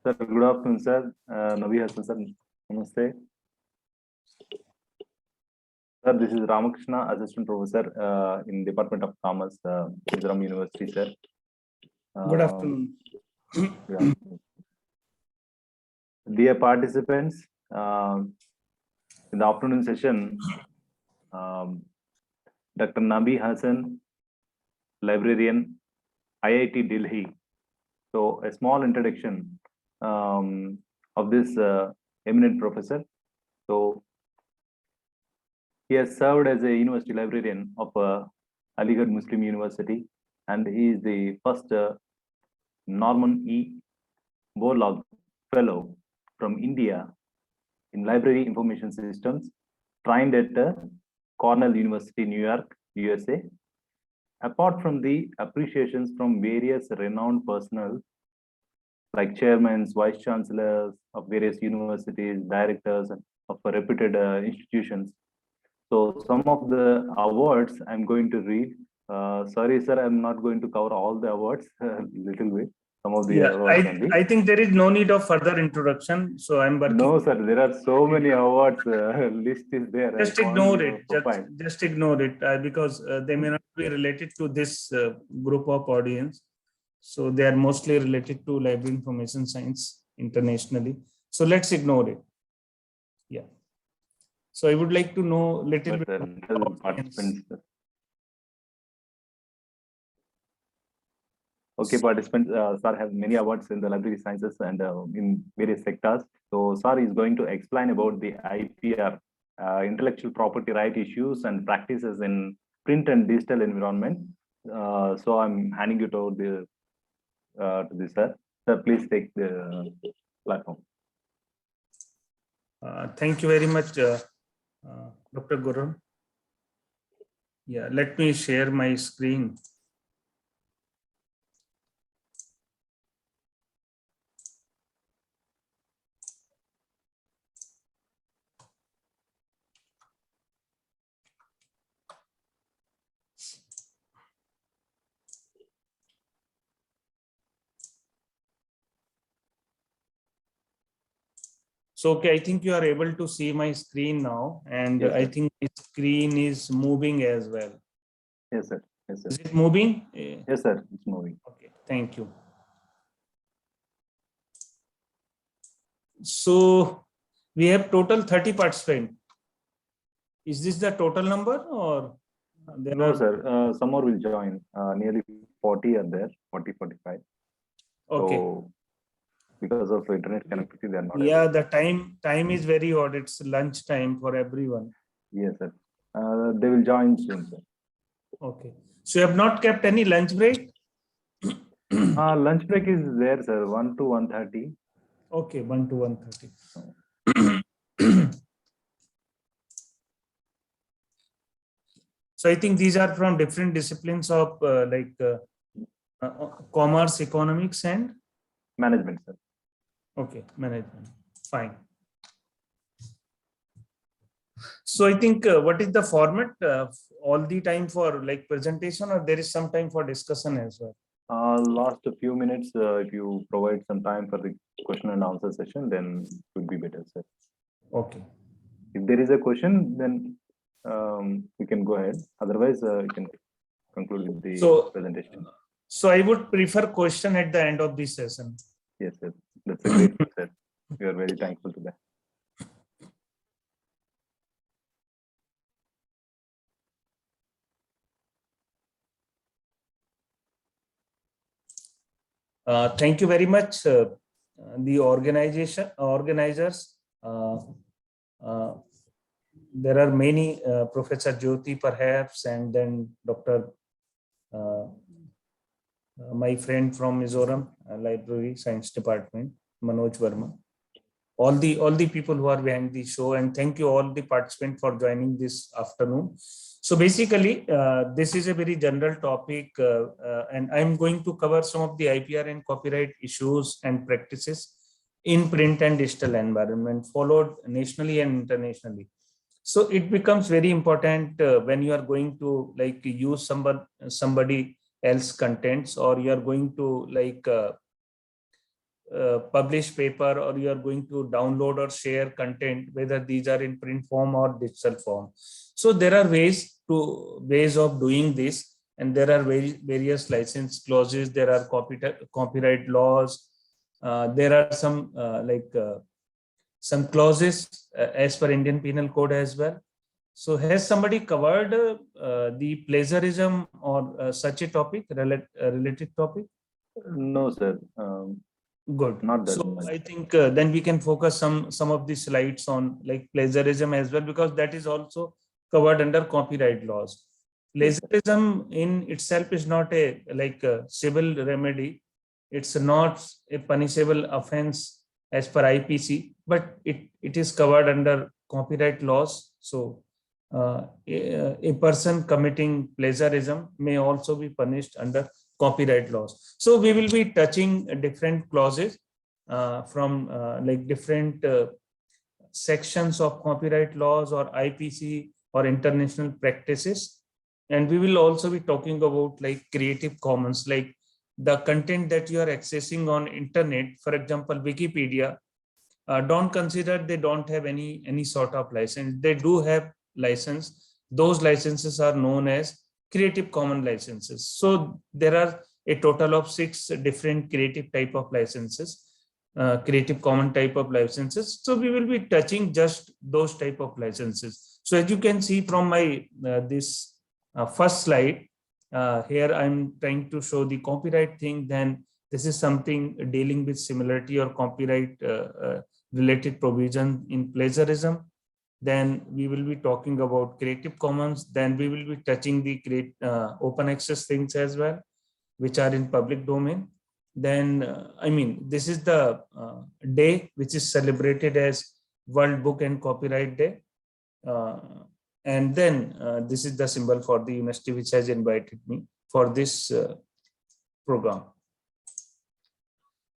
Sir, good afternoon, sir. Nabi Hasan, sir. Namaste. Sir, this is Ramakrishna, Assistant Professor in Department of Commerce, Mizoram University, sir. Good afternoon. Yeah. Dear participants, in the afternoon session, Dr. Nabi Hasan, Librarian, IIT Delhi. So, a small introduction of this eminent professor. So, he has served as a university librarian of Aligarh Muslim University, and he is the first Norman E. Borlaug Fellow from India in Library Information Systems, trained at Cornell University, New York, USA. Apart from the appreciations from various renowned personnel like chairmen, vice chancellors of various universities, directors of reputed institutions. So some of the awards I'm going to read. Sorry, sir, I'm not going to cover all the awards. Little bit. Some of the awards only. I think there is no need of further introduction. So I'm working. No, sir. There are so many awards. List is there. Just ignore it. Just ignore it because they may not be related to this group of audience. So they are mostly related to library information science internationally. So let's ignore it. Yeah. So I would like to know a little bit about participants. Okay, participants, sir has many awards in the library sciences and in various sectors. So sir is going to explain about the IPR, intellectual property right issues and practices in print and digital environment. So I'm handing it over to this sir. Sir, please take the platform. Thank you very much, Dr. Guru. Yeah, let me share my screen. So, okay, I think you are able to see my screen now, and yes, I think my screen is moving as well. Yes, sir. Yes, sir. Is it moving? Yes, sir. It's moving. Okay, thank you. So, we have total 30 participants. Is this the total number or? No, sir. Some more will join. Nearly 40 are there, 40, 45. Okay. So, because of internet connectivity, they are not. Yeah, the time is very odd. It's lunch time for everyone. Yes, sir. They will join soon, sir. Okay. So you have not kept any lunch break? Lunch break is there, sir. 1 to 1:30. Okay, 1 to 1:30. So I think these are from different disciplines of commerce, economics, and management, sir. Okay, management. Fine. So I think what is the format? All the time for like presentation, or there is some time for discussion as well? Last few minutes, if you provide some time for the question and answer session, then it would be better, sir. Okay. If there is a question, then we can go ahead. Otherwise, you can conclude with the presentation. So I would prefer question at the end of this session. Yes, sir. That's a great thing, sir. We are very thankful to that. Thank you very much, the organizers. There are many, Professor Jyoti perhaps, and then Dr. My friend from Mizoram Library Science Department, Manoj Verma. All the people who are behind the show, and thank you all the participants for joining this afternoon. So basically, this is a very general topic, and I'm going to cover some of the IPR and copyright issues and practices in print and digital environment, followed nationally and internationally. So it becomes very important when you are going to like use somebody else contents, or you are going to like publish paper, or you are going to download or share content, whether these are in print form or digital form. So there are ways of doing this, and there are various license clauses. There are copyright laws. There are some clauses as per Indian Penal Code as well. So has somebody covered the plagiarism or such a topic, related topic? No, sir. Good. Not that So much. I think then we can focus some of the slides on like plagiarism as well, because that is also covered under copyright laws. Yes, sir. Plagiarism in itself is not a civil remedy. It's not a punishable offense as per IPC, but it is covered under copyright laws. So a person committing plagiarism may also be punished under copyright laws. So we will be touching different clauses from different sections of copyright laws or IPC or international practices. And we will also be talking about like Creative Commons, like the content that you are accessing on internet, for example, Wikipedia. Don't consider they don't have any sort of license. They do have license. Those licenses are known as Creative Commons licenses. So there are a total of 6 different creative type of licenses, Creative Commons type of licenses. So we will be touching just those type of licenses. So as you can see from my this first slide, here I'm trying to show the copyright thing. Then this is something dealing with similarity or copyright related provision in plagiarism. Then we will be talking about Creative Commons. Then we will be touching the open access things as well, which are in public domain. Then, this is the day which is celebrated as World Book and Copyright Day. And then this is the symbol for the university which has invited me for this program.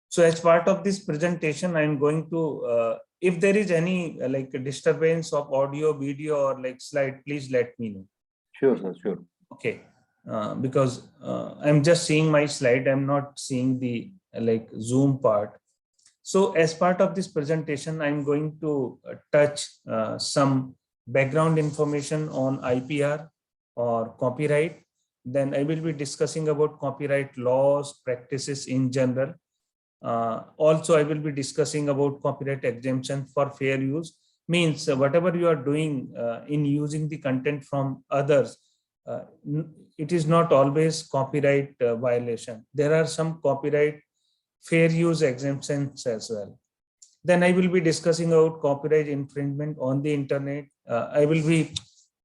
So as part of this presentation, I'm going to, if there is any disturbance of audio, video, or slide, please let me know. Sure, sir, sure. Okay, because I'm just seeing my slide. I'm not seeing the Zoom part. So as part of this presentation, I'm going to touch some background information on IPR or copyright. Then I will be discussing about copyright laws, practices in general. Also, I will be discussing about copyright exemption for fair use. Means whatever you are doing in using the content from others, it is not always copyright violation. There are some copyright fair use exemptions as well. Then I will be discussing about copyright infringement on the internet. I will be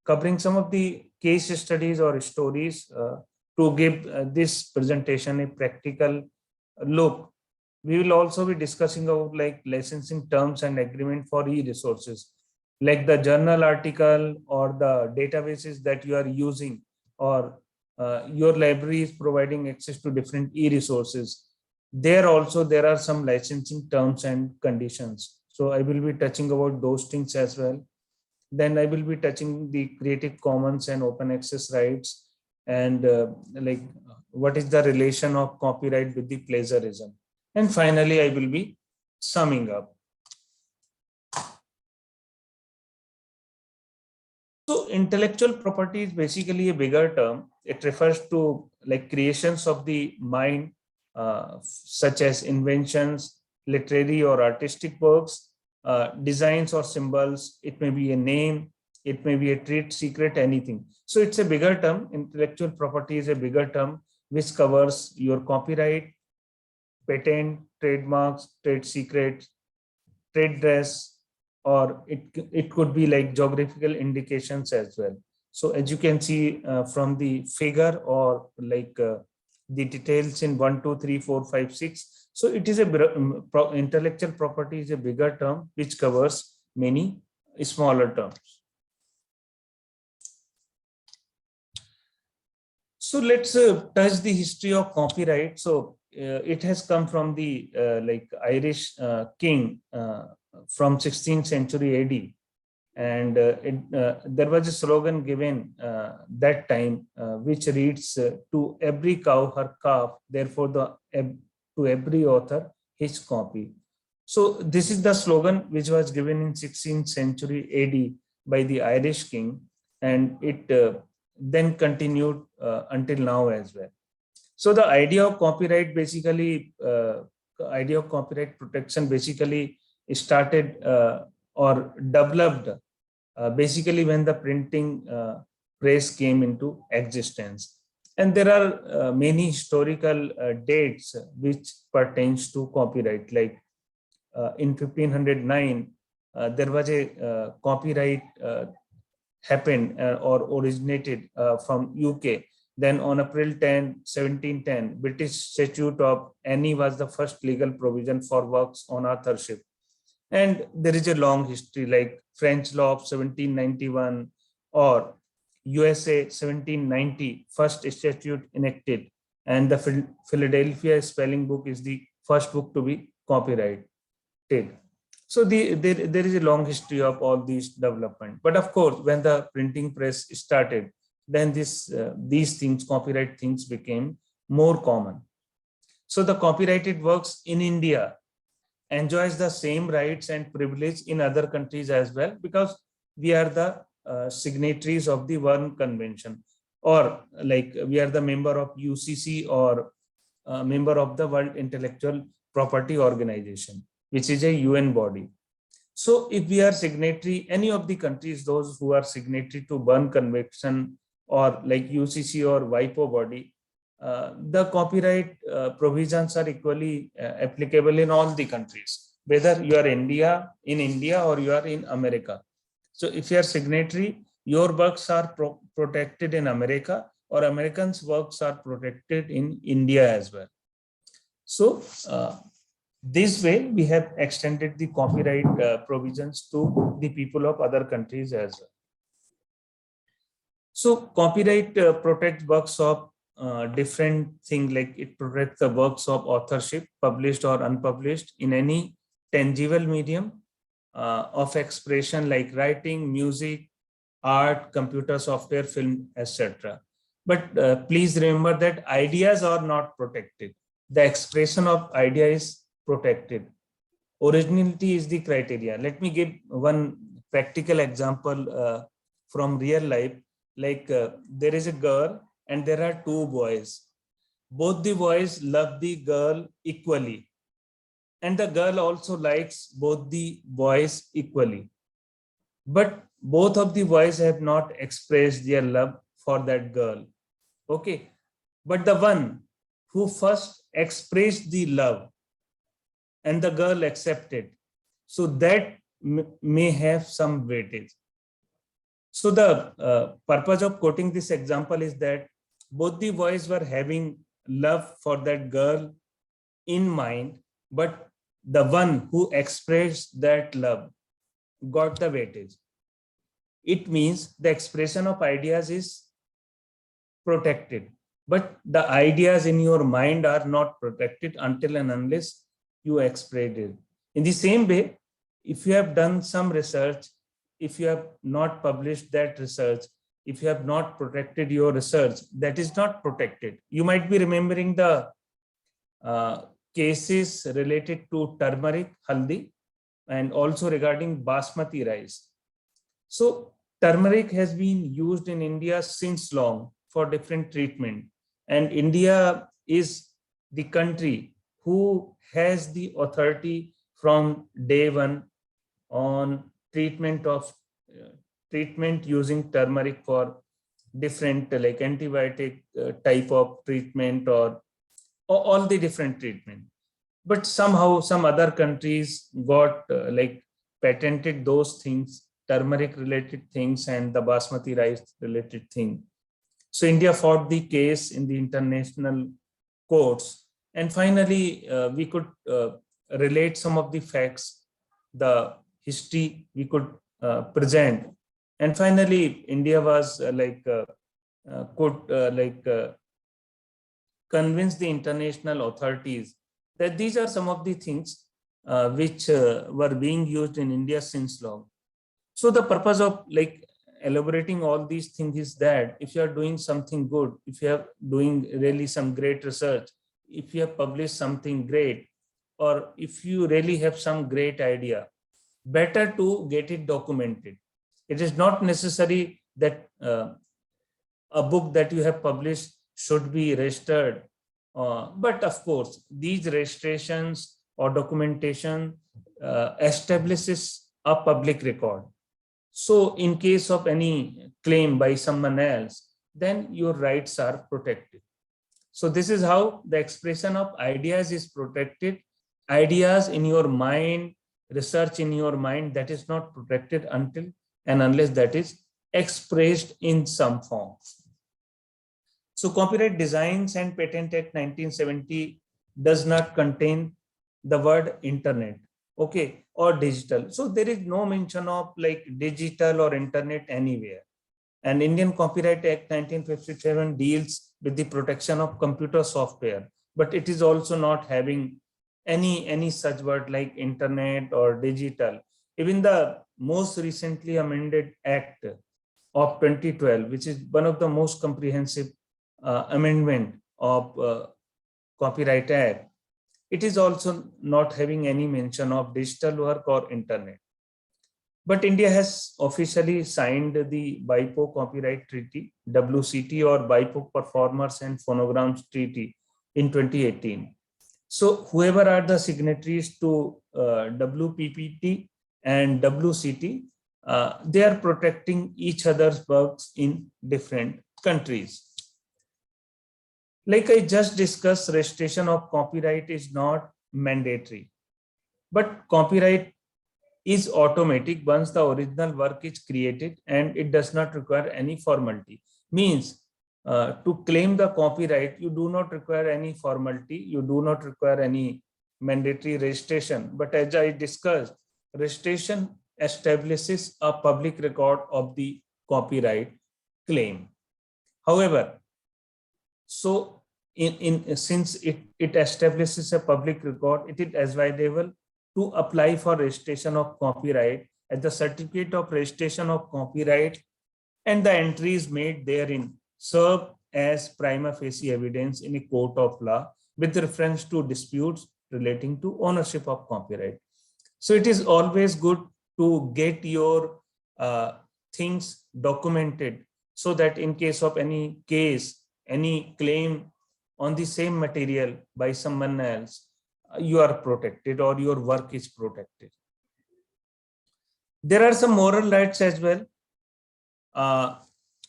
covering some of the case studies or stories to give this presentation a practical look. We will also be discussing about licensing terms and agreement for e-resources, like the journal article or the databases that you are using, or your library is providing access to different e-resources. There also there are some licensing terms and conditions. So I will be touching about those things as well. Then I will be touching the Creative Commons and open access rights, and what is the relation of copyright with the plagiarism. And finally, I will be summing up. So intellectual property is basically a bigger term. It refers to creations of the mind, such as inventions, literary or artistic works, designs or symbols. It may be a name, it may be a trade secret, anything. So it's a bigger term. Intellectual property is a bigger term which covers your copyright, patent, trademarks, trade secrets, trade dress, or it could be like geographical indications as well. So as you can see from the figure, or the details in 1, 2, 3, 4, 5, 6. So it is intellectual property is a bigger term which covers many smaller terms. So let's touch the history of copyright. So it has come from the Irish king from 16th century AD, and there was a slogan given that time which reads, to every cow her calf, therefore to every author his copy. So this is the slogan which was given in 16th century AD by the Irish king, and it then continued until now as well. So the idea of copyright protection basically started or developed basically when the printing press came into existence. And there are many historical dates which pertains to copyright, like in 1509, there was a copyright happened or originated from UK. Then on April 10, 1710, British Statute of Anne was the first legal provision for works on authorship. And there is a long history, like French law of 1791 or USA 1790, first statute enacted. And the Philadelphia spelling book is the first book to be copyrighted. So there is a long history of all these development. But of course, when the printing press started, then these things, copyright things, became more common. So the copyrighted works in India enjoys the same rights and privilege in other countries as well, because we are the signatories of the Berne Convention, or like we are the member of UCC or member of the World Intellectual Property Organization, which is a UN body. So if we are signatory, any of the countries, those who are signatory to Berne Convention or like UCC or WIPO body, the copyright provisions are equally applicable in all the countries, whether you are in India or you are in America. So if you are signatory, your works are protected in America, or Americans' works are protected in India as well. So this way we have extended the copyright provisions to the people of other countries as well. So copyright protects works of different thing, like it protects the works of authorship, published or unpublished, in any tangible medium of expression, like writing, music, art, computer software, film, etc. But please remember that ideas are not protected. The expression of idea is protected. Originality is the criteria. Let me give one practical example from real life. Like there is a girl and there are two boys. Both the boys love the girl equally, and the girl also likes both the boys equally. But both of the boys have not expressed their love for that girl. Okay. But the one who first expressed the love and the girl accepted, so that may have some weightage. So the purpose of quoting this example is that both the boys were having love for that girl in mind, but the one who expressed that love got the weightage. It means the expression of ideas is protected, but the ideas in your mind are not protected until and unless you express it. In the same way, if you have done some research, if you have not published that research, if you have not protected your research, that is not protected. You might be remembering the cases related to turmeric, haldi, and also regarding basmati rice. So turmeric has been used in India since long for different treatment, and India is the country who has the authority from day one on treatment using turmeric for different like antibiotic type of treatment or all the different treatment. But somehow some other countries got like patented those things, turmeric related things and the basmati rice related thing. So India fought the case in the international courts, and finally we could relate some of the facts, the history we could present, and finally India was convince the international authorities that these are some of the things which were being used in India since long. So the purpose of like elaborating all these things is that if you are doing something good, if you are doing really some great research, if you have published something great, or if you really have some great idea, better to get it documented. It is not necessary that a book that you have published should be registered. But of course, these registrations or documentation establishes a public record. So in case of any claim by someone else, then your rights are protected. So this is how the expression of ideas is protected. Ideas in your mind, research in your mind, that is not protected until and unless that is expressed in some form. So Copyright Designs and Patent Act 1970 does not contain the word internet, okay, or digital. So there is no mention of like digital or internet anywhere. And Indian Copyright Act 1957 deals with the protection of computer software, but it is also not having any such word like internet or digital. Even the most recently amended Act of 2012, which is one of the most comprehensive amendment of Copyright Act, it is also not having any mention of digital work or internet. But India has officially signed the WIPO Copyright Treaty, WCT, or WIPO Performers and Phonograms Treaty in 2018. So whoever are the signatories to WPPT and WCT, they are protecting each other's works in different countries. Like I just discussed, registration of copyright is not mandatory, but copyright is automatic once the original work is created and it does not require any formality. Means to claim the copyright, you do not require any formality, you do not require any mandatory registration. But as I discussed, registration establishes a public record of the copyright claim. However, so since it establishes a public record, it is advisable to apply for registration of copyright as the certificate of registration of copyright and the entries made therein serve as prima facie evidence in a court of law with reference to disputes relating to ownership of copyright. So it is always good to get your things documented so that in case of any case, any claim on the same material by someone else, you are protected or your work is protected. There are some moral rights as well.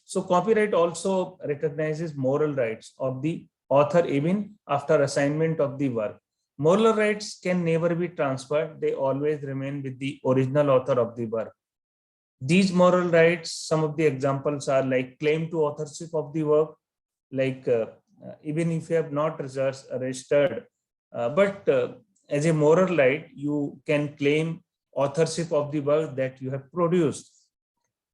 So copyright also recognizes moral rights of the author even after assignment of the work. Moral rights can never be transferred. They always remain with the original author of the work. These moral rights, some of the examples are like claim to authorship of the work, like even if you have not registered, but as a moral right, you can claim authorship of the work that you have produced.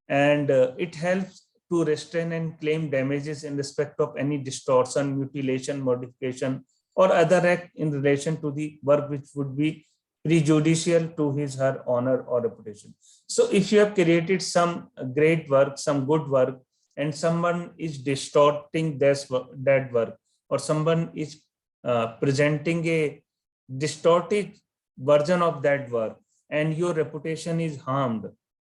And it helps to restrain and claim damages in respect of any distortion, mutilation, modification, or other act in relation to the work which would be prejudicial to his, her honor or reputation. So if you have created some great work, some good work, and someone is distorting that work, or someone is presenting a distorted version of that work, and your reputation is harmed,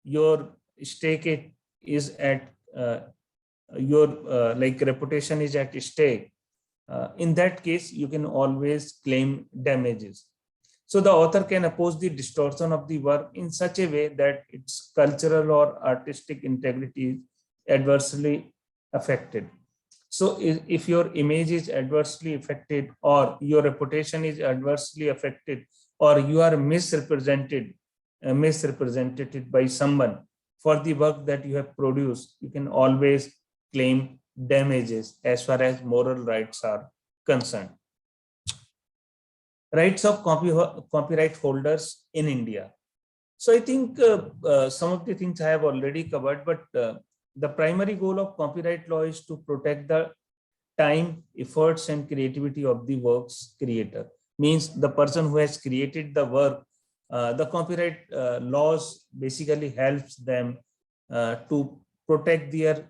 your stake is at your like reputation is at stake. In that case, you can always claim damages. So the author can oppose the distortion of the work in such a way that its cultural or artistic integrity is adversely affected. So if your image is adversely affected, or your reputation is adversely affected, or you are misrepresented by someone for the work that you have produced, you can always claim damages as far as moral rights are concerned. Rights of copyright holders in India. So I think some of the things I have already covered, but the primary goal of copyright law is to protect the time, efforts, and creativity of the work's creator. Means the person who has created the work, the copyright laws basically helps them to protect their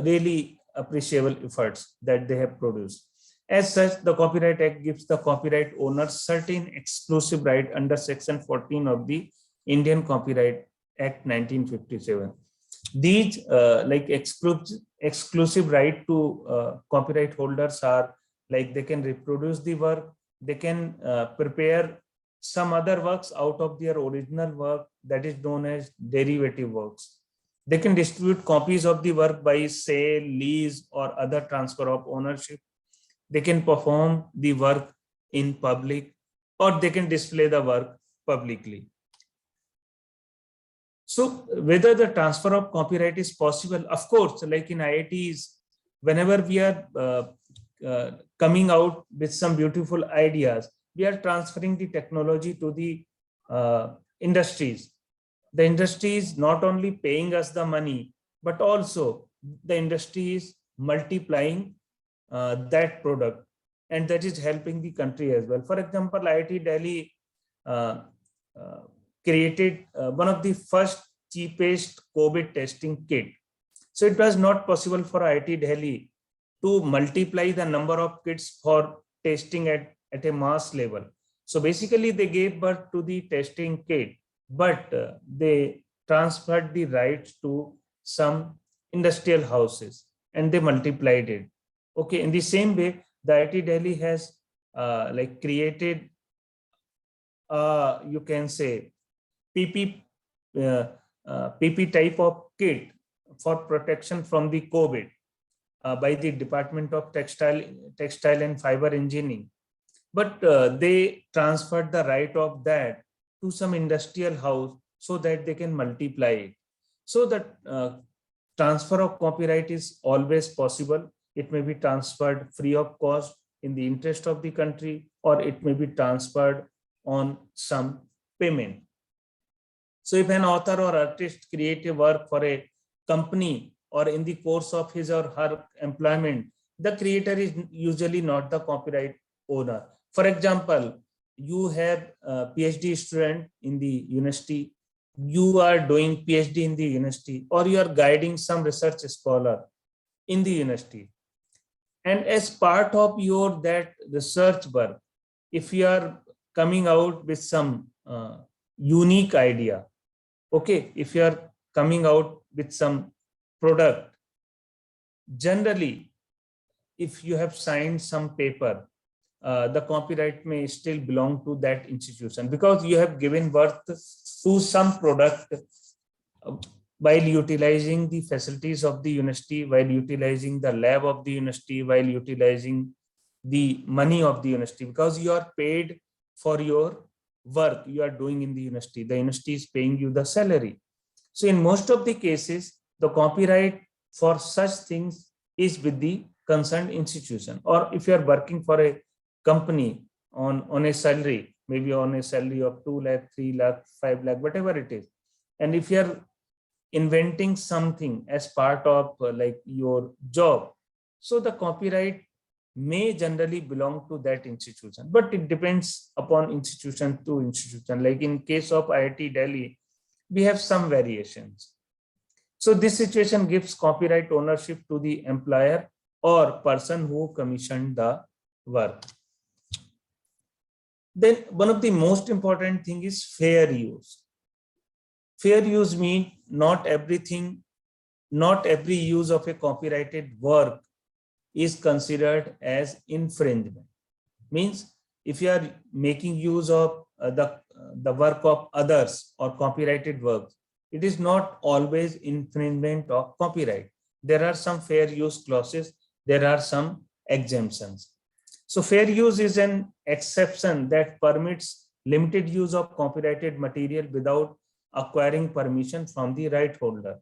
really appreciable efforts that they have produced. As such, the Copyright Act gives the copyright owner certain exclusive right under Section 14 of the Indian Copyright Act 1957. These like exclusive right to copyright holders are like they can reproduce the work, they can prepare some other works out of their original work, that is known as derivative works. They can distribute copies of the work by sale, lease, or other transfer of ownership. They can perform the work in public, or they can display the work publicly. So whether the transfer of copyright is possible, of course, like in IITs, whenever we are coming out with some beautiful ideas, we are transferring the technology to the industries. The industry is not only paying us the money, but also the industry is multiplying that product, and that is helping the country as well. For example, IIT Delhi created one of the first cheapest COVID testing kit. So it was not possible for IIT Delhi to multiply the number of kits for testing at a mass level. So basically they gave birth to the testing kit, but they transferred the rights to some industrial houses and they multiplied it. Okay, in the same way, the IIT Delhi has like created, you can say, PP type of kit for protection from the COVID by the Department of Textile and Fiber Engineering. But they transferred the right of that to some industrial house so that they can multiply it. So that transfer of copyright is always possible. It may be transferred free of cost in the interest of the country, or it may be transferred on some payment. So if an author or artist create a work for a company or in the course of his or her employment, the creator is usually not the copyright owner. For example, you have a PhD student in the university, you are doing PhD in the university, or you are guiding some research scholar in the university. And as part of your that research work, if you are coming out with some unique idea, okay, if you are coming out with some product, generally, if you have signed some paper, the copyright may still belong to that institution because you have given birth to some product while utilizing the facilities of the university, while utilizing the lab of the university, while utilizing the money of the university, because you are paid for your work you are doing in the university. The university is paying you the salary. So in most of the cases, the copyright for such things is with the concerned institution. Or if you are working for a company on a salary, maybe on a salary of 2 lakh, 3 lakh, 5 lakh, whatever it is. And if you are inventing something as part of like your job, so the copyright may generally belong to that institution, but it depends upon institution to institution. Like in case of IIT Delhi, we have some variations. So this situation gives copyright ownership to the employer or person who commissioned the work. Then one of the most important thing is fair use. Fair use means not every use of a copyrighted work is considered as infringement. Means if you are making use of the work of others or copyrighted works, it is not always infringement of copyright. There are some fair use clauses, there are some exemptions. So fair use is an exception that permits limited use of copyrighted material without acquiring permission from the right holder.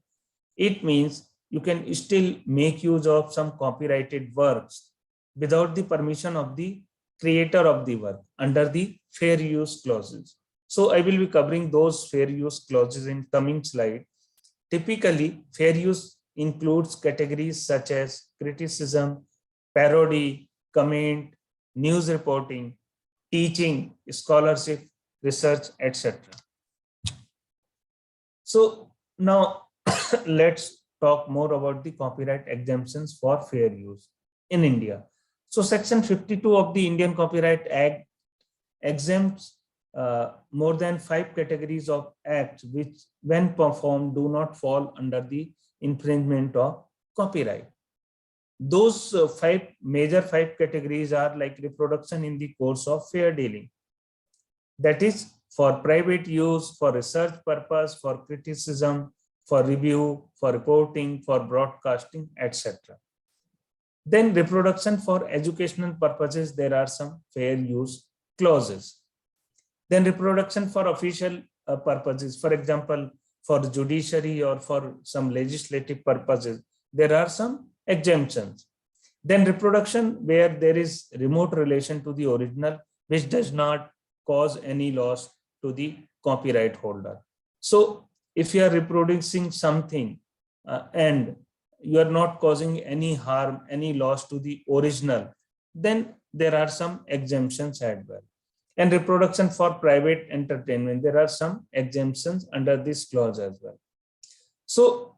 It means you can still make use of some copyrighted works without the permission of the creator of the work under the fair use clauses. So I will be covering those fair use clauses in coming slide. Typically, fair use includes categories such as criticism, parody, comment, news reporting, teaching, scholarship, research, etc. So now let's talk more about the copyright exemptions for fair use in India. So Section 52 of the Indian Copyright Act exempts more than 5 categories of acts which, when performed, do not fall under the infringement of copyright. Those major 5 categories are like reproduction in the course of fair dealing, that is for private use, for research purpose, for criticism, for review, for reporting, for broadcasting, etc. Then reproduction for educational purposes, there are some fair use clauses. Then reproduction for official purposes, for example, for judiciary or for some legislative purposes, there are some exemptions. Then reproduction where there is remote relation to the original, which does not cause any loss to the copyright holder. So if you are reproducing something and you are not causing any harm, any loss to the original, then there are some exemptions as well. And reproduction for private entertainment, there are some exemptions under this clause as well. So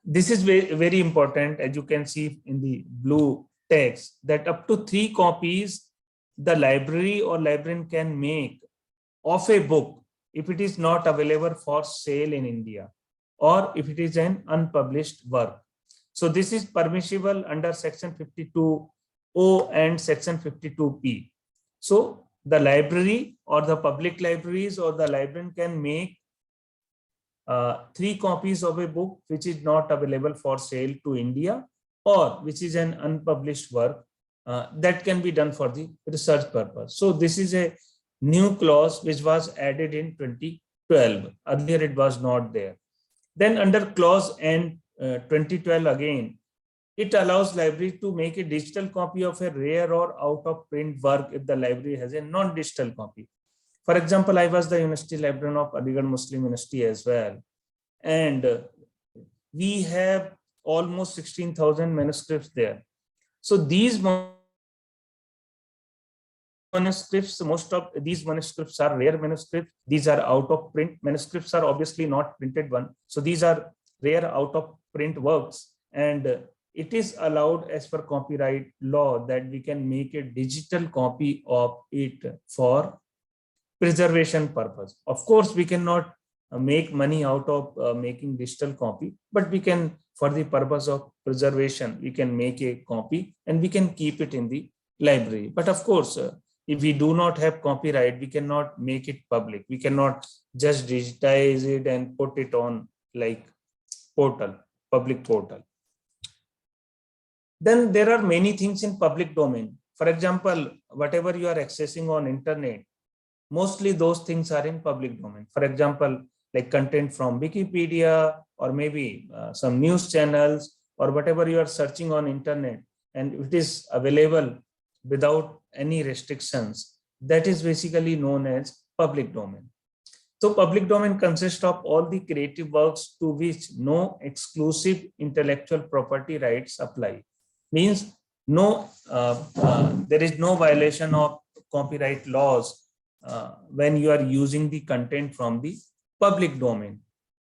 this is very, very important, as you can see in the blue text, that up to 3 copies the library or librarian can make of a book if it is not available for sale in India or if it is an unpublished work. So this is permissible under Section 52O and Section 52P. So the library or the public libraries or the librarian can make 3 copies of a book which is not available for sale to India or which is an unpublished work that can be done for the research purpose. So this is a new clause which was added in 2012. Earlier it was not there. Then under clause N 2012 again, it allows library to make a digital copy of a rare or out of print work if the library has a non-digital copy. For example, I was the University Librarian of Aligarh Muslim University as well. And we have almost 16,000 manuscripts there. So these manuscripts, most of these manuscripts are rare manuscripts. These are out of print. Manuscripts are obviously not printed one. So these are rare out of print works. And it is allowed as per copyright law that we can make a digital copy of it for preservation purpose. Of course, we cannot make money out of making digital copy, but we can, for the purpose of preservation, we can make a copy and we can keep it in the library. But of course, if we do not have copyright, we cannot make it public. We cannot just digitize it and put it on like portal, public portal. Then there are many things in public domain. For example, whatever you are accessing on internet, mostly those things are in public domain. For example, like content from Wikipedia or maybe some news channels or whatever you are searching on internet and it is available without any restrictions, that is basically known as public domain. So public domain consists of all the creative works to which no exclusive intellectual property rights apply. Means no, there is no violation of copyright laws when you are using the content from the public domain.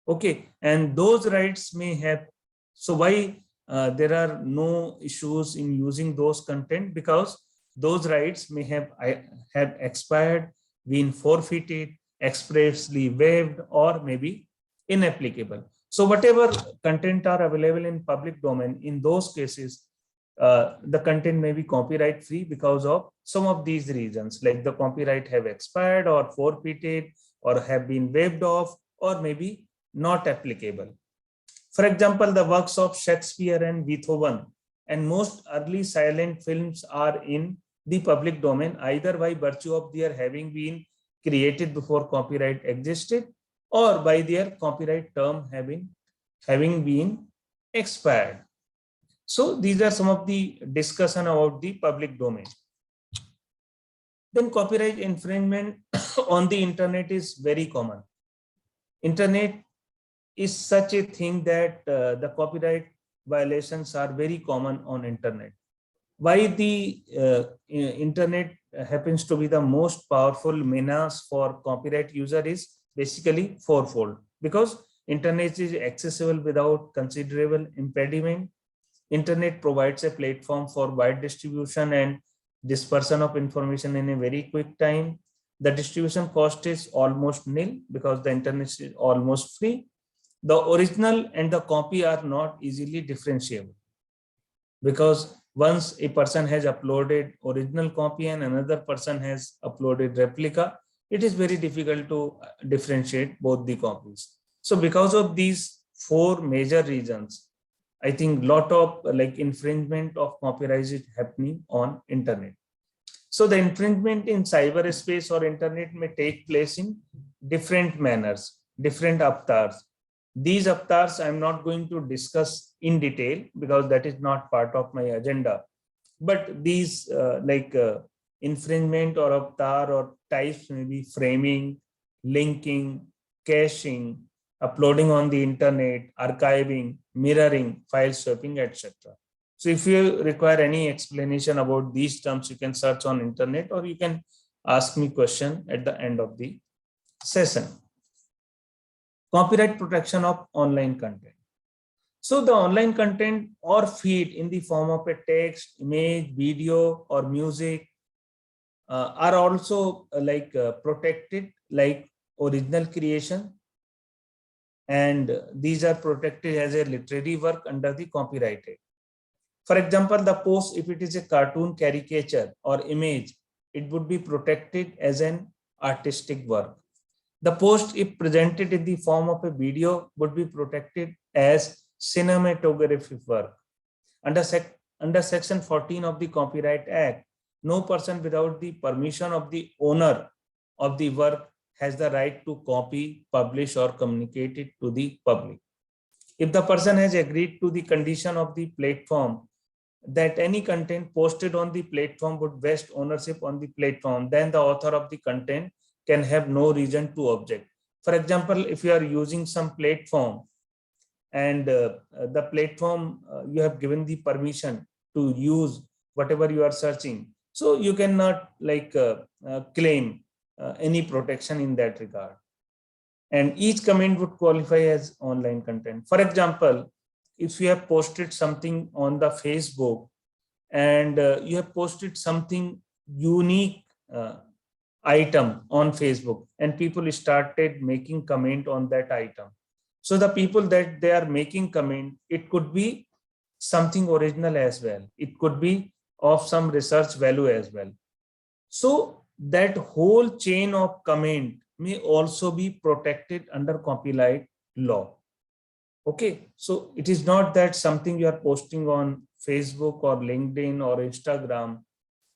Okay, and those rights may have, so why there are no issues in using those content? Because those rights may have expired, been forfeited, expressly waived, or maybe inapplicable. So whatever content are available in public domain, in those cases, the content may be copyright free because of some of these reasons, like the copyright have expired or forfeited or have been waived off or maybe not applicable. For example, the works of Shakespeare and Beethoven and most early silent films are in the public domain either by virtue of their having been created before copyright existed or by their copyright term having been expired. So these are some of the discussion about the public domain. Then copyright infringement on the internet is very common. Internet is such a thing that the copyright violations are very common on internet. Why the internet happens to be the most powerful menace for copyright user is basically fourfold. Because internet is accessible without considerable impediment. Internet provides a platform for wide distribution and dispersion of information in a very quick time. The distribution cost is almost nil because the internet is almost free. The original and the copy are not easily differentiable, because once a person has uploaded original copy and another person has uploaded replica, it is very difficult to differentiate both the copies. So because of these four major reasons, I think lot of infringement of copyright is happening on internet. So the infringement in cyberspace or internet may take place in different manners, different avatars. These avatars I'm not going to discuss in detail because that is not part of my agenda. But these infringement or avatar or types may be framing, linking, caching, uploading on the internet, archiving, mirroring, file swapping, etc. So if you require any explanation about these terms, you can search on internet or you can ask me question at the end of the session. Copyright protection of online content. So the online content or feed in the form of a text, image, video, or music are also protected like original creation, and these are protected as a literary work under the Copyright Act. For example, the post, if it is a cartoon, caricature, or image, it would be protected as an artistic work. The post, if presented in the form of a video, would be protected as cinematographic work. Under Section 14 of the Copyright Act, no person without the permission of the owner of the work has the right to copy, publish, or communicate it to the public. If the person has agreed to the condition of the platform that any content posted on the platform would vest ownership on the platform, then the author of the content can have no reason to object. For example, if you are using some platform and the platform you have given the permission to use whatever you are searching, so you cannot claim any protection in that regard. And each comment would qualify as online content. For example, if you have posted something on the Facebook and you have posted something unique item on Facebook and people started making comment on that item. So the people that they are making comment, it could be something original as well. It could be of some research value as well. So that whole chain of comment may also be protected under copyright law. Okay, so it is not that something you are posting on Facebook or LinkedIn or Instagram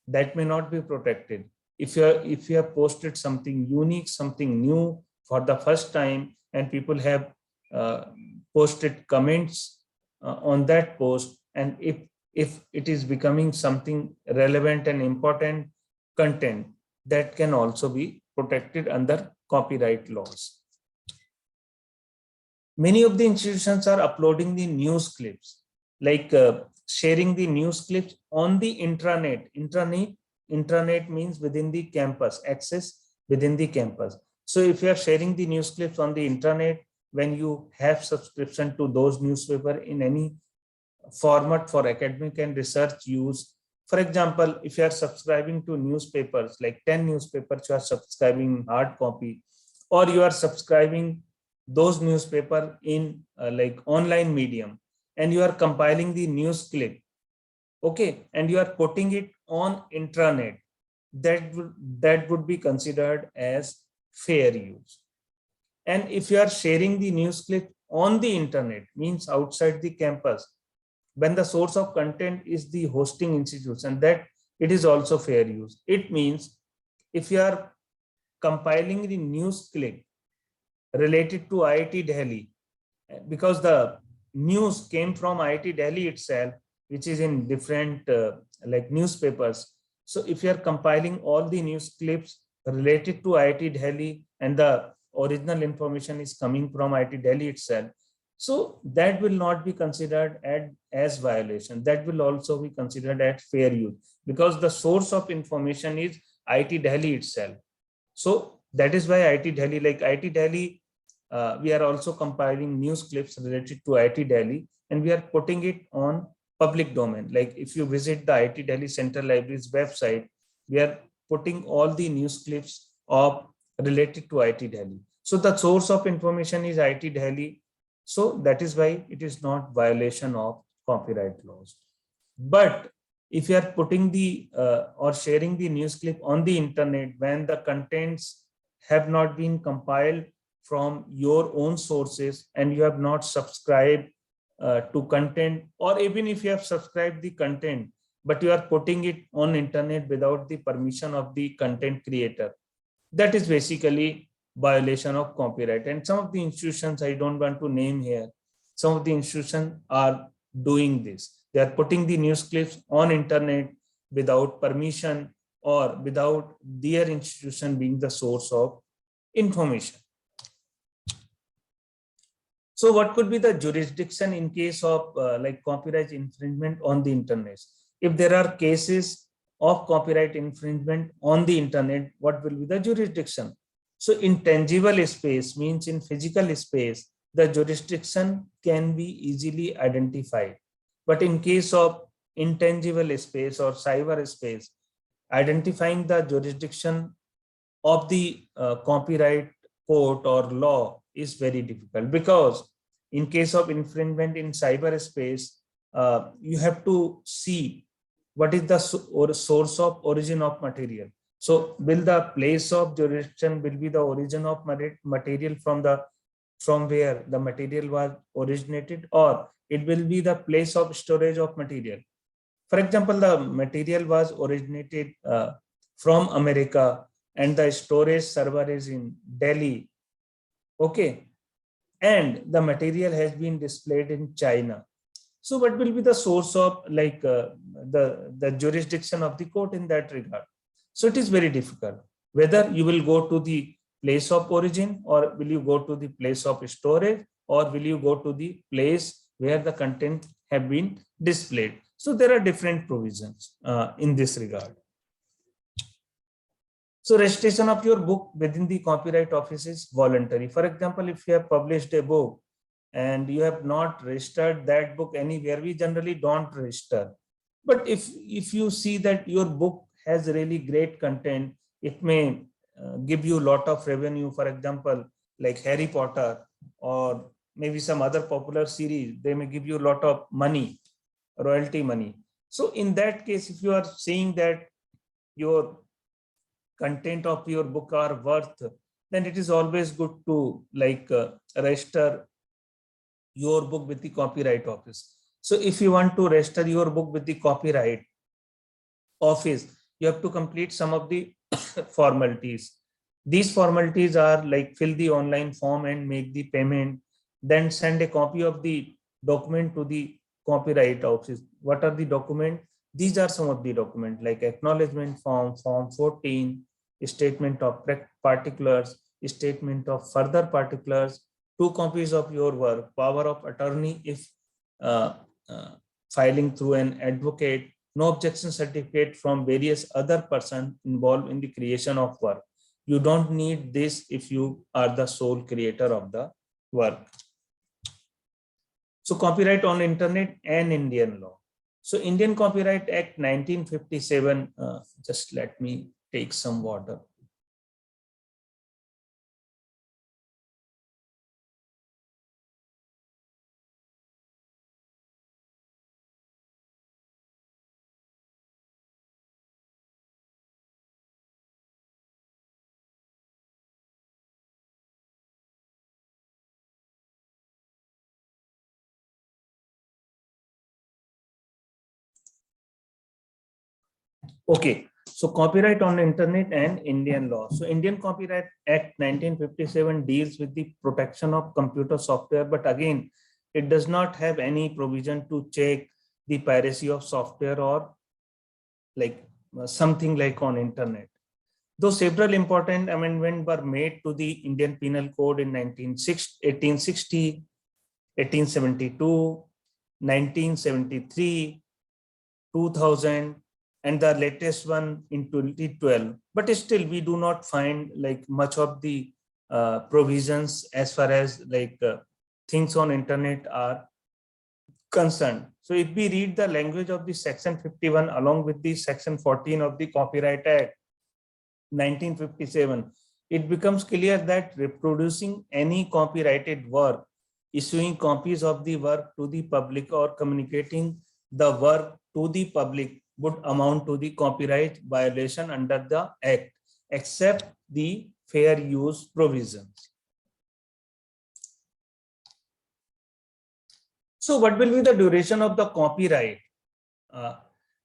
that may not be protected. If you have posted something unique, something new for the first time, and people have posted comments on that post, and if it is becoming something relevant and important content, that can also be protected under copyright laws. Many of the institutions are uploading the news clips, sharing the news clips on the intranet. Intranet means within the campus, access within the campus. So if you are sharing the news clips on the intranet, when you have subscription to those newspaper in any format for academic and research use. For example, if you are subscribing to newspapers, like 10 newspapers you are subscribing hard copy, or you are subscribing those newspaper in online medium, and you are compiling the news clip, okay, and you are putting it on intranet, that would be considered as fair use. And if you are sharing the news clip on the internet, means outside the campus, when the source of content is the hosting institution, that it is also fair use. It means if you are compiling the news clip related to IIT Delhi, because the news came from IIT Delhi itself, which is in different newspapers. So if you are compiling all the news clips related to IIT Delhi and the original information is coming from IIT Delhi itself, so that will not be considered as violation. That will also be considered as fair use, because the source of information is IIT Delhi itself. So that is why IIT Delhi, we are also compiling news clips related to IIT Delhi, and we are putting it on public domain. Like if you visit the IIT Delhi Central Library's website, we are putting all the news clips of related to IIT Delhi. So the source of information is IIT Delhi. So that is why it is not violation of copyright laws. But if you are putting the or sharing the news clip on the internet when the contents have not been compiled from your own sources and you have not subscribed to content, or even if you have subscribed the content but you are putting it on internet without the permission of the content creator, that is basically violation of copyright. And some of the institutions, I don't want to name here, some of the institutions are doing this. They are putting the news clips on internet without permission or without their institution being the source of information. So what could be the jurisdiction in case of like copyright infringement on the internet? If there are cases of copyright infringement on the internet, what will be the jurisdiction? So in tangible space means in physical space, the jurisdiction can be easily identified. But in case of intangible space or cyber space, identifying the jurisdiction of the copyright court or law is very difficult, because in case of infringement in cyberspace, you have to see what is the source of origin of material. So will the place of jurisdiction will be the origin of material from where the material was originated, or it will be the place of storage of material. For example, the material was originated from America and the storage server is in Delhi. Okay. And the material has been displayed in China. So what will be the source of like the jurisdiction of the court in that regard? So it is very difficult. Whether you will go to the place of origin, or will you go to the place of storage, or will you go to the place where the content have been displayed? So there are different provisions in this regard. So registration of your book within the Copyright Office is voluntary. For example, if you have published a book and you have not registered that book anywhere, we generally don't register. But if you see that your book has really great content, it may give you a lot of revenue. For example, like Harry Potter or maybe some other popular series, they may give you a lot of money, royalty money. So in that case, if you are seeing that your content of your book are worth, then it is always good to like register your book with the Copyright Office. So if you want to register your book with the Copyright Office, you have to complete some of the formalities. These formalities are like fill the online form and make the payment, then send a copy of the document to the Copyright Office. What are the documents? These are some of the documents like acknowledgement form, form 14, statement of particulars, statement of further particulars, 2 copies of your work, power of attorney if filing through an advocate, no objection certificate from various other persons involved in the creation of work. You don't need this if you are the sole creator of the work. So copyright on internet and Indian law. So Indian Copyright Act 1957, just let me take some water. Okay, so copyright on internet and Indian law. So Indian Copyright Act 1957 deals with the protection of computer software, but again, it does not have any provision to check the piracy of software or like something like on internet. Though several important amendments were made to the Indian Penal Code in 1860, 1872, 1973, 2000, and the latest one in 2012, but still we do not find like much of the provisions as far as like things on internet are concerned. So if we read the language of the section 51 along with the section 14 of the Copyright Act 1957, it becomes clear that reproducing any copyrighted work, issuing copies of the work to the public, or communicating the work to the public would amount to the copyright violation under the Act, except the fair use provisions. So what will be the duration of the copyright?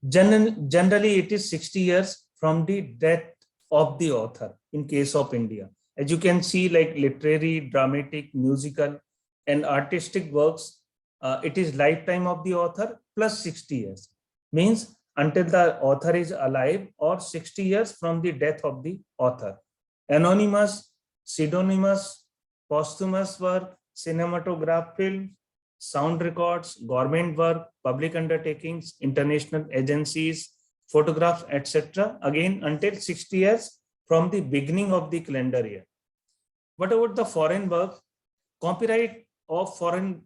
Generally, it is 60 years from the death of the author in case of India. As you can see, like literary, dramatic, musical, and artistic works, it is lifetime of the author plus 60 years. Means until the author is alive, or 60 years from the death of the author. Anonymous, pseudonymous, posthumous work, cinematograph film, sound records, government work, public undertakings, international agencies, photographs, etc. Again, until 60 years from the beginning of the calendar year. What about the foreign work? Copyright of foreign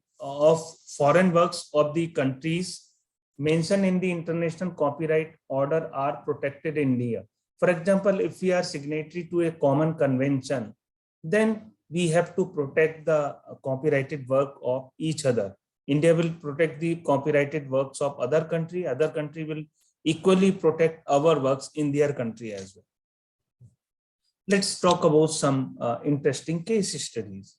works of the countries mentioned in the International Copyright Order are protected in India. For example, if we are signatory to a common convention, then we have to protect the copyrighted work of each other. India will protect the copyrighted works of other country will equally protect our works in their country as well. Let's talk about some interesting case studies.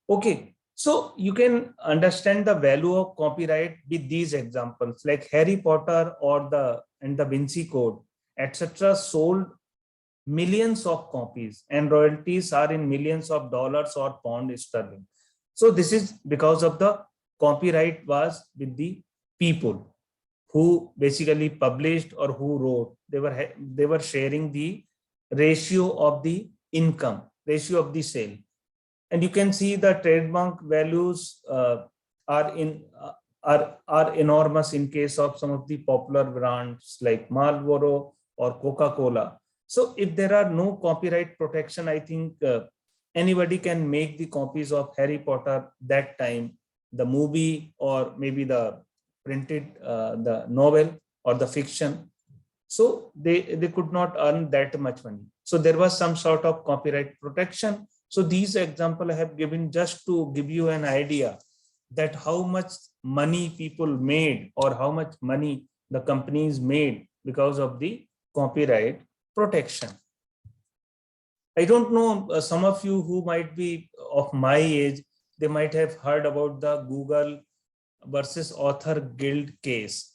Okay, so you can understand the value of copyright with these examples, like Harry Potter or the Da Vinci Code, etc. sold millions of copies, and royalties are in millions of dollars or pound sterling. So this is because of the copyright was with the people who basically published or who wrote. They were sharing the ratio of the income, ratio of the sale. And you can see the trademark values are enormous in case of some of the popular brands like Marlboro or Coca-Cola. So if there are no copyright protection, I think anybody can make the copies of Harry Potter that time, the movie, or maybe the printed, the novel or the fiction. So they could not earn that much money. So there was some sort of copyright protection. So these examples I have given just to give you an idea that how much money people made or how much money the companies made because of the copyright protection. I don't know, some of you who might be of my age, they might have heard about the Google versus Author Guild case.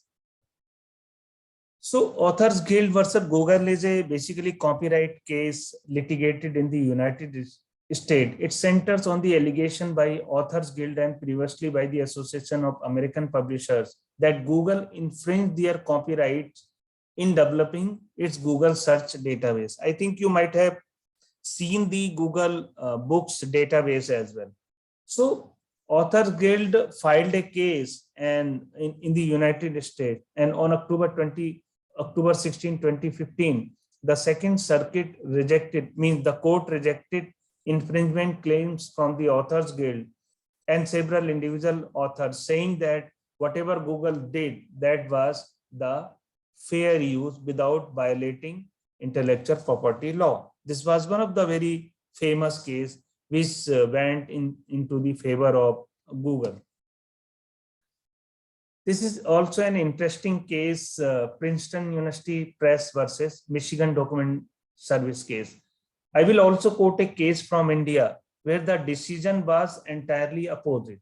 So Authors Guild versus Google is a basically copyright case litigated in the United States. It centers on the allegation by Authors Guild and previously by the Association of American Publishers that Google infringed their copyrights in developing its Google search database. I think you might have seen the Google Books database as well. So Authors Guild filed a case and in the United States, and on October 16, 2015, the Second Circuit the court rejected infringement claims from the Authors Guild and several individual authors, saying that whatever Google did, that was the fair use without violating intellectual property law. This was one of the very famous case which went into the favor of Google. This is also an interesting case, Princeton University Press versus Michigan Document Service case. I will also quote a case from India where the decision was entirely opposite.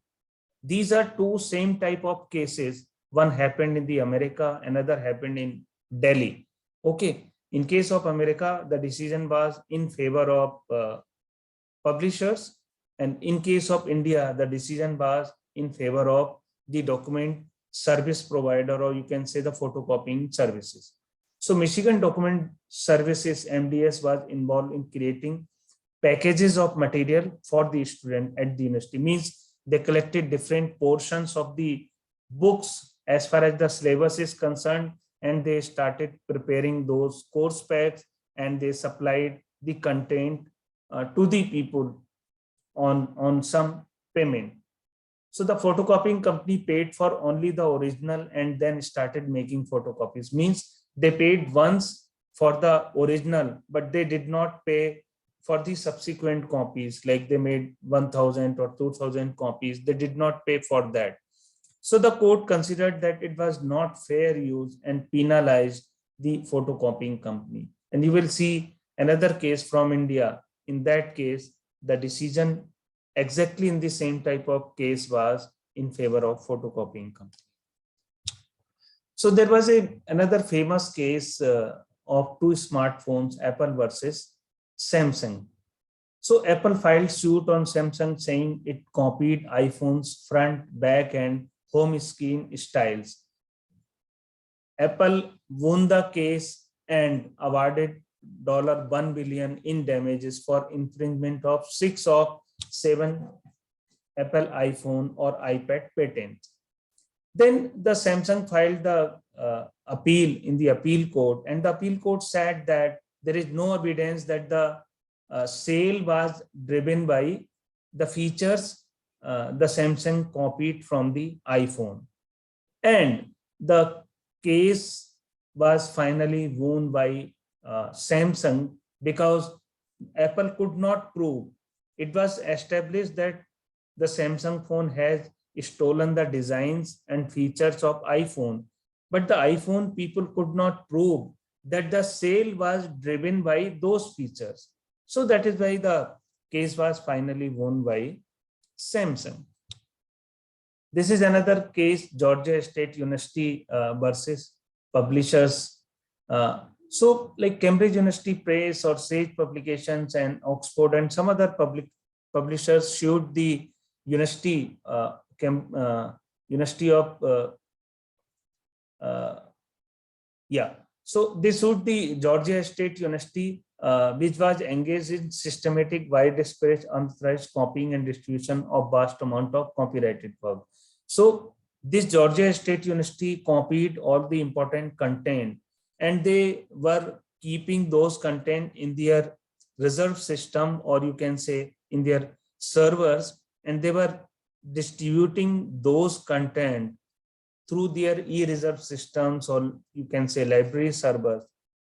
These are two same type of cases. One happened in the America, another happened in Delhi. Okay, in case of America, the decision was in favor of publishers, and in case of India, the decision was in favor of the document service provider, or you can say the photocopying services. So Michigan Document Services MDS was involved in creating packages of material for the student at the university. Means they collected different portions of the books as far as the syllabus is concerned, and they started preparing those course packs, and they supplied the content to the people on some payment. So the photocopying company paid for only the original and then started making photocopies. Means they paid once for the original, but they did not pay for the subsequent copies. Like they made 1,000 or 2,000 copies. They did not pay for that. So the court considered that it was not fair use and penalized the photocopying company. And you will see another case from India. In that case, the decision exactly in the same type of case was in favor of photocopying company. So there was another famous case of two smartphones, Apple versus Samsung. So Apple filed suit on Samsung saying it copied iPhone's front, back, and home screen styles. Apple won the case and awarded $1 billion in damages for infringement of 6 of 7 Apple iPhone or iPad patents. Then the Samsung filed the appeal in the appeal court, and the appeal court said that there is no evidence that the sale was driven by the features the Samsung copied from the iPhone. And the case was finally won by Samsung because Apple could not prove. It was established that the Samsung phone has stolen the designs and features of iPhone, but the iPhone people could not prove that the sale was driven by those features. So that is why the case was finally won by Samsung. This is another case, Georgia State University versus publishers. So like Cambridge University Press or Sage Publications and Oxford and some other publishers sued the University University of So they sued the Georgia State University, which was engaged in systematic, widespread, unauthorized copying and distribution of vast amount of copyrighted work. So this Georgia State University copied all the important content, and they were keeping those content in their reserve system, or you can say in their servers, and they were distributing those content through their e-reserve systems, or you can say library servers.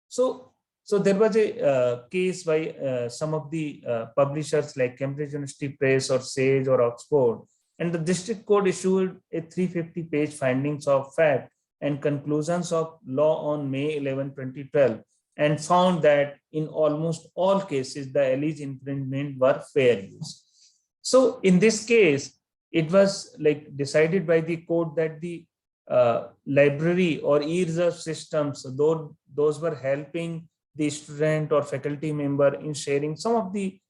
So there was a case by some of the publishers like Cambridge University Press or Sage or Oxford, and the district court issued a 350-page findings of fact and conclusions of law on May 11, 2012, and found that in almost all cases, the alleged infringement were fair use. So in this case, it was like decided by the court that the library or e-reserve systems, though those were helping the student or faculty member in sharing some of the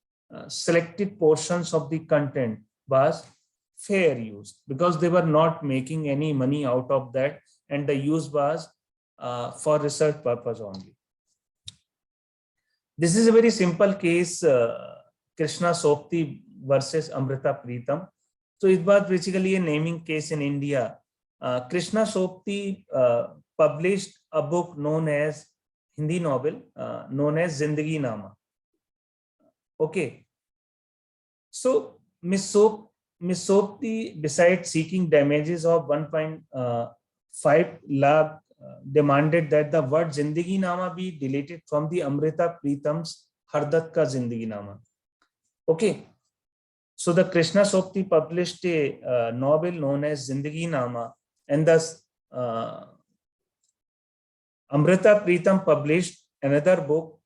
selected portions of the content, was fair use because they were not making any money out of that, and the use was for research purpose only. This is a very simple case, Krishna Sopti versus Amrita Pritam. So it was basically a naming case in India. Krishna Sopti published a book known as Hindi novel known as Zindagi Nama. Okay. So Miss Sopti, besides seeking damages of 1.5 lakh, demanded that the word Zindagi Nama be deleted from the Amrita Pritam's Hardat Ka Zindagi Nama. Okay. So the Krishna Sopti published a novel known as Zindagi Nama, and thus Amrita Pritam published another book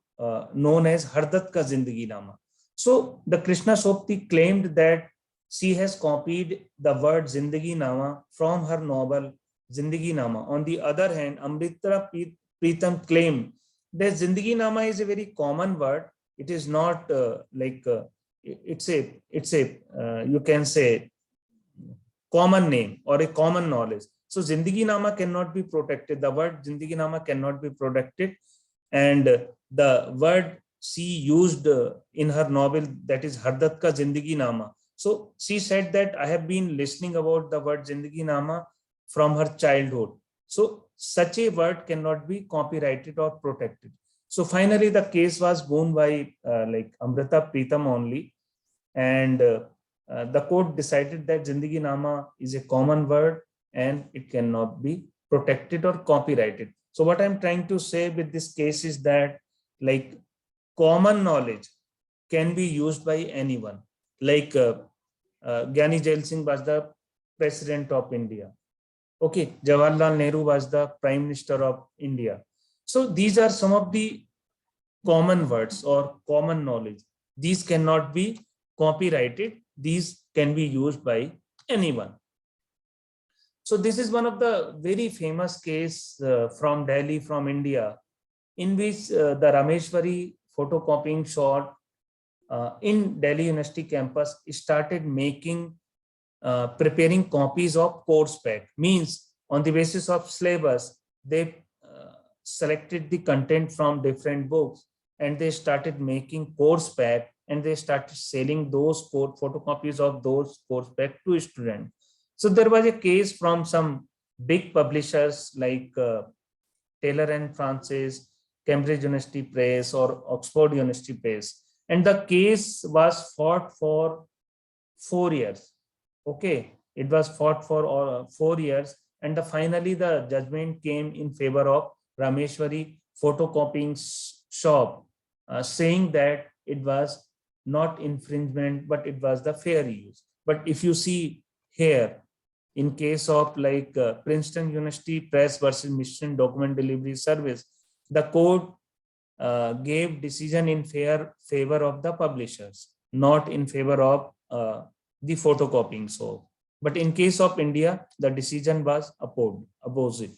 known as Hardat Ka Zindagi Nama. So the Krishna Sopti claimed that she has copied the word Zindagi Nama from her novel Zindagi Nama. On the other hand, Amrita Pritam claimed that Zindagi Nama is a very common word. It is not it's a you can say common name or a common knowledge. So Zindagi Nama cannot be protected. The word Zindagi Nama cannot be protected, and the word she used in her novel, that is Hardat Ka Zindagi Nama. So she said that I have been listening about the word Zindagi Nama from her childhood. So such a word cannot be copyrighted or protected. So finally, the case was won by Amrita Pritam only, and the court decided that Zindagi Nama is a common word and it cannot be protected or copyrighted. So what I'm trying to say with this case is that like common knowledge can be used by anyone. Like Gyani Jail Singh was the president of India. Okay, Jawaharlal Nehru was the prime minister of India. So these are some of the common words or common knowledge. These cannot be copyrighted. These can be used by anyone. So this is one of the very famous case from Delhi, from India, in which the Rameshwari photocopying shop in Delhi University campus started making, preparing copies of course pack. Means on the basis of syllabus, they selected the content from different books and they started making course pack and they started selling those photocopies of those course pack to students. So there was a case from some big publishers like Taylor and Francis, Cambridge University Press or Oxford University Press. And the case was fought for 4 years. Okay, it was fought for 4 years. And finally the judgment came in favor of Rameshwari photocopying shop, saying that it was not infringement, but it was the fair use. But if you see here, in case of like Princeton University Press versus Mission Document Delivery Service, the court gave decision in favor of the publishers, not in favor of the photocopying. So, but in case of India, the decision was opposite.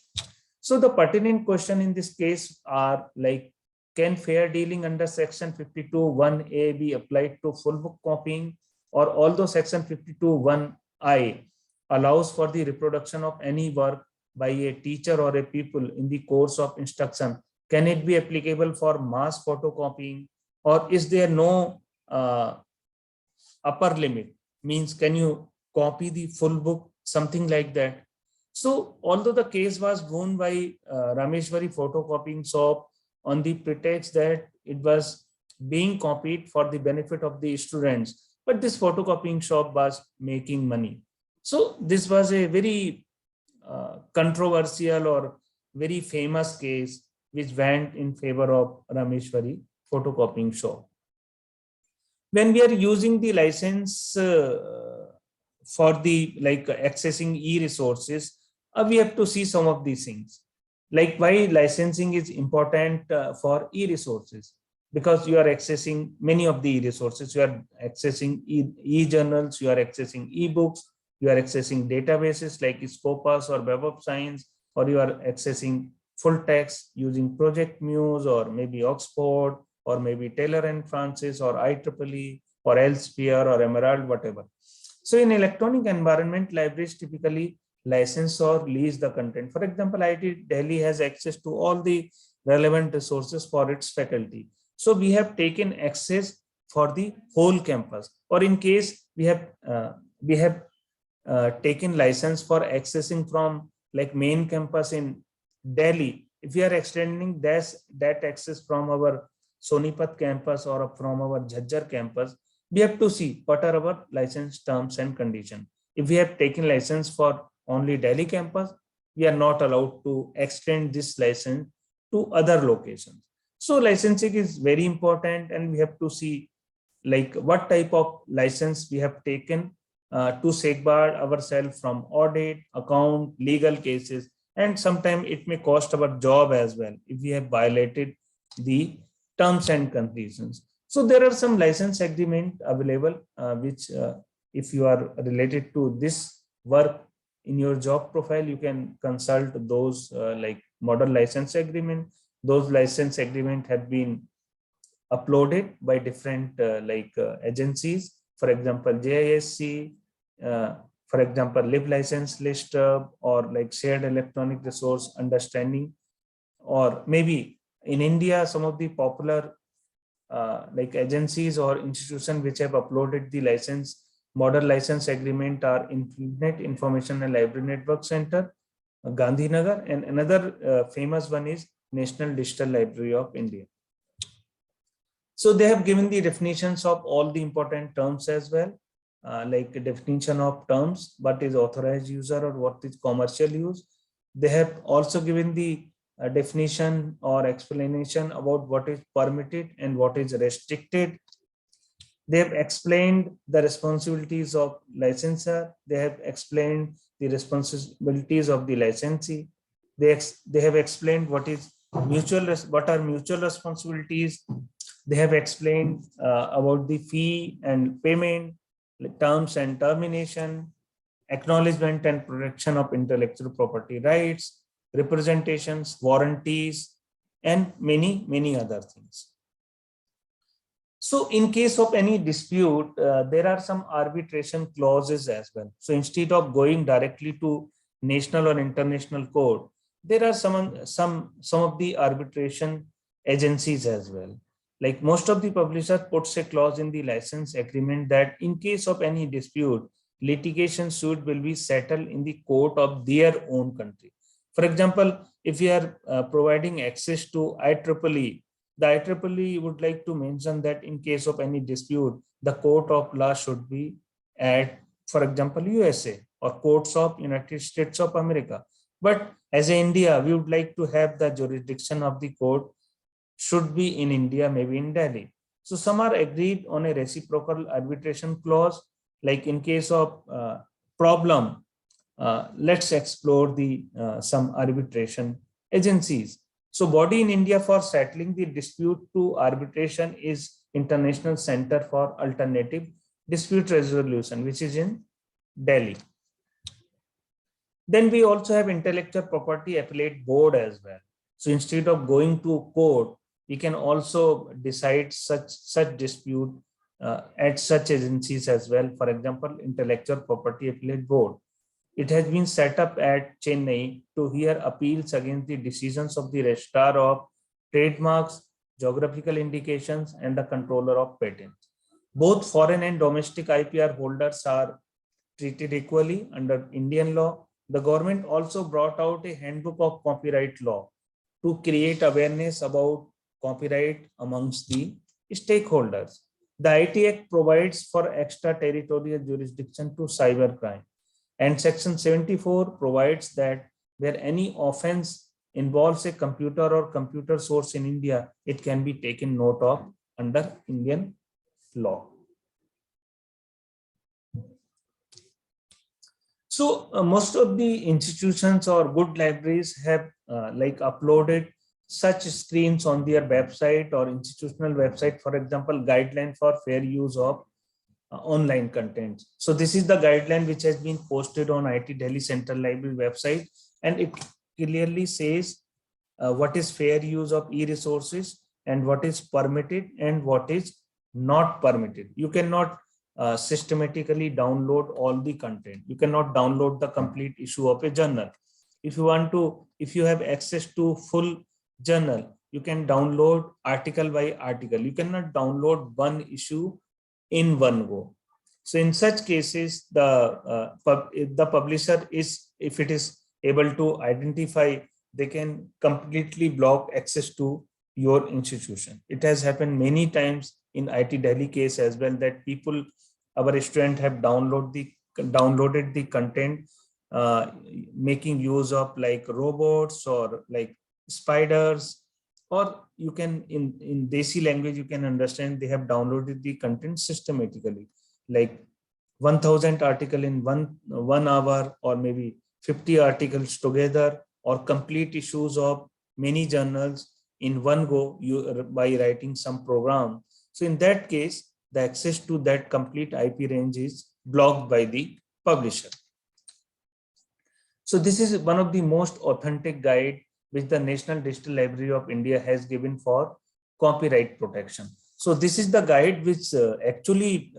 So the pertinent question in this case are like, can fair dealing under section 52(1)(a) be applied to full book copying? Or although section 52(1)(i) allows for the reproduction of any work by a teacher or a pupil in the course of instruction, can it be applicable for mass photocopying? Or is there no upper limit? Means can you copy the full book, something like that? So although the case was won by Rameshwari photocopying shop on the pretext that it was being copied for the benefit of the students, but this photocopying shop was making money. So this was a very controversial or very famous case which went in favor of Rameshwari photocopying shop. When we are using the license for the like accessing e-resources, we have to see some of these things. Like why licensing is important for e-resources, because you are accessing many of the e-resources. You are accessing e-journals, you are accessing e-books, you are accessing databases like Scopus or Web of Science, or you are accessing full text using Project Muse or maybe Oxford or maybe Taylor and Francis or IEEE or Elsevier or Emerald, whatever. So in electronic environment, libraries typically license or lease the content. For example, IIT Delhi has access to all the relevant resources for its faculty. So we have taken access for the whole campus, or in case we have taken license for accessing from like main campus in Delhi. If we are extending that access from our Sonipat campus or from our Jhajjar campus, we have to see what are our license terms and conditions. If we have taken license for only Delhi campus, we are not allowed to extend this license to other locations. So licensing is very important, and we have to see like what type of license we have taken to safeguard ourselves from audit, account, legal cases, and sometimes it may cost our job as well if we have violated the terms and conditions. So there are some license agreement available, which if you are related to this work in your job profile, you can consult those like model license agreement. Those license agreement have been uploaded by different agencies. For example, JISC, for example, Lib License List, or like Shared Electronic Resource Understanding, or maybe in India, some of the popular like agencies or institutions which have uploaded the license model license agreement are Internet Information and Library Network Center, Gandhinagar, and another famous one is National Digital Library of India. So they have given the definitions of all the important terms as well. like a definition of terms, what is authorized user or what is commercial use. They have also given the definition or explanation about what is permitted and what is restricted. They have explained the responsibilities of licensor. They have explained the responsibilities of the licensee. They have explained what are mutual responsibilities. They have explained about the fee and payment, terms and termination, acknowledgement and protection of intellectual property rights, representations, warranties, and many other things. So in case of any dispute, there are some arbitration clauses as well. So instead of going directly to national or international court, there are some of the arbitration agencies as well. Like most of the publishers puts a clause in the license agreement that in case of any dispute, litigation suit will be settled in the court of their own country. For example, if you are providing access to IEEE, the IEEE would like to mention that in case of any dispute, the court of law should be at, for example, USA or courts of United States of America. But as India, we would like to have the jurisdiction of the court should be in India, maybe in Delhi. So some are agreed on a reciprocal arbitration clause, like in case of problem, let's explore the some arbitration agencies. So body in India for settling the dispute to arbitration is International Center for Alternative Dispute Resolution, which is in Delhi. Then we also have Intellectual Property Appellate Board as well. So instead of going to court, we can also decide such dispute at such agencies as well. For example, Intellectual Property Appellate Board. It has been set up at Chennai to hear appeals against the decisions of the registrar of trademarks, geographical indications, and the controller of patents. Both foreign and domestic IPR holders are treated equally under Indian law. The government also brought out a handbook of copyright law to create awareness about copyright amongst the stakeholders. The IT Act provides for extraterritorial jurisdiction to cybercrime. And Section 74 provides that where any offense involves a computer or computer source in India, it can be taken note of under Indian law. So most of the institutions or good libraries have like uploaded such screens on their website or institutional website, for example, guideline for fair use of online content. So this is the guideline which has been posted on IIT Delhi Central Library website, and it clearly says what is fair use of e-resources and what is permitted and what is not permitted. You cannot systematically download all the content. You cannot download the complete issue of a journal. If you have access to full journal, you can download article by article. You cannot download one issue in one go. So in such cases, the publisher is, if it is able to identify, they can completely block access to your institution. It has happened many times in IIT Delhi case as well, that our students have downloaded the content, making use of like robots or like spiders, or you can in Desi language, you can understand they have downloaded the content systematically, like 1000 article in one hour, or maybe 50 articles together, or complete issues of many journals in one go by writing some program. So in that case, the access to that complete IP range is blocked by the publisher. So this is one of the most authentic guide which the National Digital Library of India has given for copyright protection. So this is the guide which actually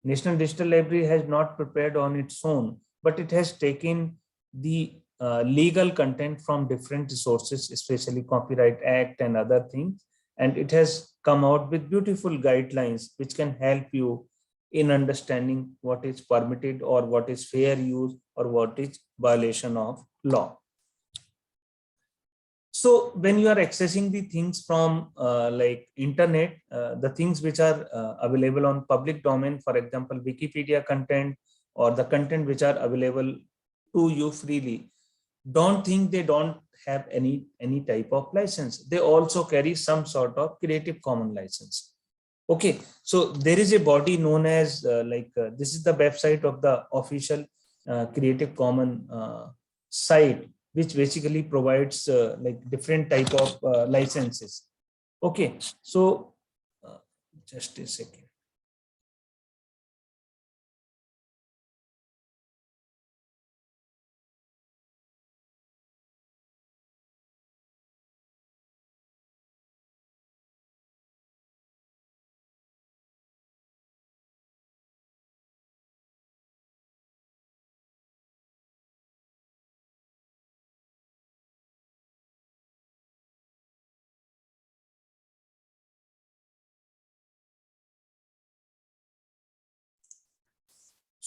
National Digital Library has not prepared on its own, but it has taken the legal content from different sources, especially Copyright Act and other things, and it has come out with beautiful guidelines which can help you in understanding what is permitted or what is fair use or what is violation of law. So when you are accessing the things from like internet, the things which are available on public domain, for example Wikipedia content or the content which are available to you freely, don't think they don't have any type of license. They also carry some sort of Creative Commons license. Okay, so there is a body known as this is the website of the official Creative Commons site, which basically provides like different type of licenses. Okay, so just a second.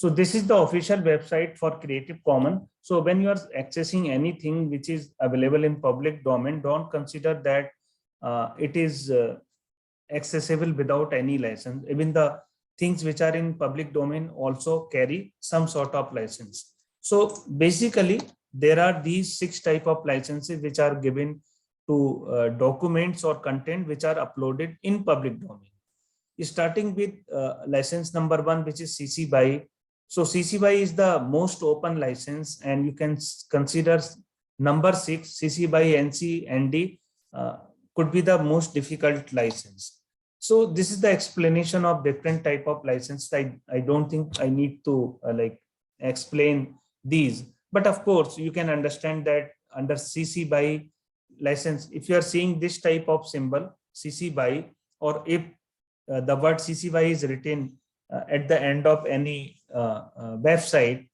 So this is the official website for Creative Commons. So when you are accessing anything which is available in public domain, don't consider that it is accessible without any license. Even the things which are in public domain also carry some sort of license. So basically, there are these 6 type of licenses which are given to documents or content which are uploaded in public domain. Starting with license number 1, which is CC BY. So CC BY is the most open license, and you can consider number 6, CC BY NC ND, could be the most difficult license. So this is the explanation of different type of license. I don't think I need to like explain these, but of course you can understand that under CC BY license, if you are seeing this type of symbol CC BY, or if the word CCY is written at the end of any website,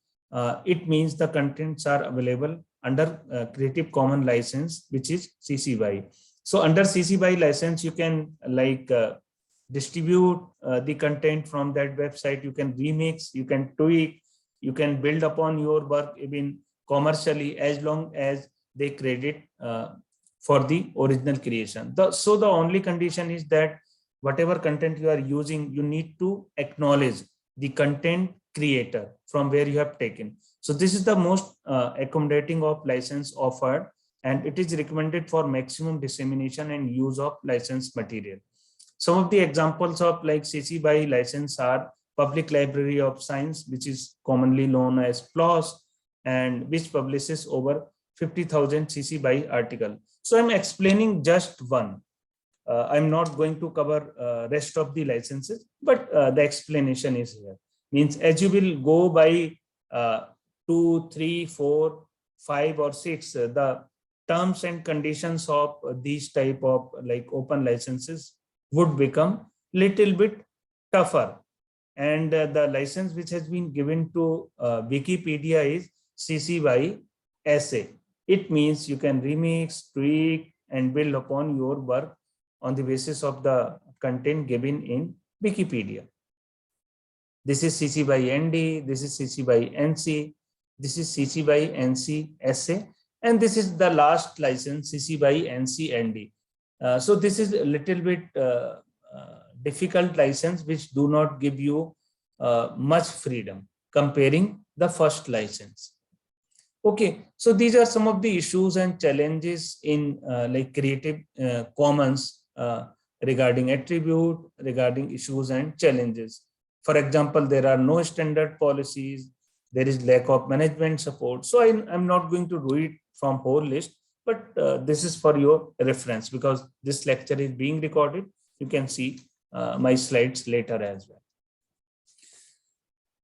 it means the contents are available under Creative Commons license, which is CCY. So under CCY license, you can like distribute the content from that website. You can remix, you can tweak, you can build upon your work even commercially, as long as they credit for the original creation. So the only condition is that whatever content you are using, you need to acknowledge the content creator from where you have taken. So this is the most accommodating of license offered, and it is recommended for maximum dissemination and use of licensed material. Some of the examples of like CC BY license are Public Library of Science, which is commonly known as PLOS, and which publishes over 50,000 CC BY article. So I'm explaining just one. I'm not going to cover rest of the licenses, but the explanation is here. Means as you will go by 2, 3, 4, 5, or 6, the terms and conditions of these type of like open licenses would become little bit tougher. And the license which has been given to Wikipedia is CC BY SA. It means you can remix, tweak, and build upon your work on the basis of the content given in Wikipedia. This is CC BY ND, this is CC BY NC, this is CC BY NC SA, and this is the last license, CC BY NC ND. So this is a little bit difficult license which do not give you much freedom comparing the first license. Okay, so these are some of the issues and challenges in like Creative Commons regarding attribute, regarding issues and challenges. For example, there are no standard policies, there is lack of management support. So I'm not going to do it from whole list, but this is for your reference because this lecture is being recorded. You can see my slides later as well.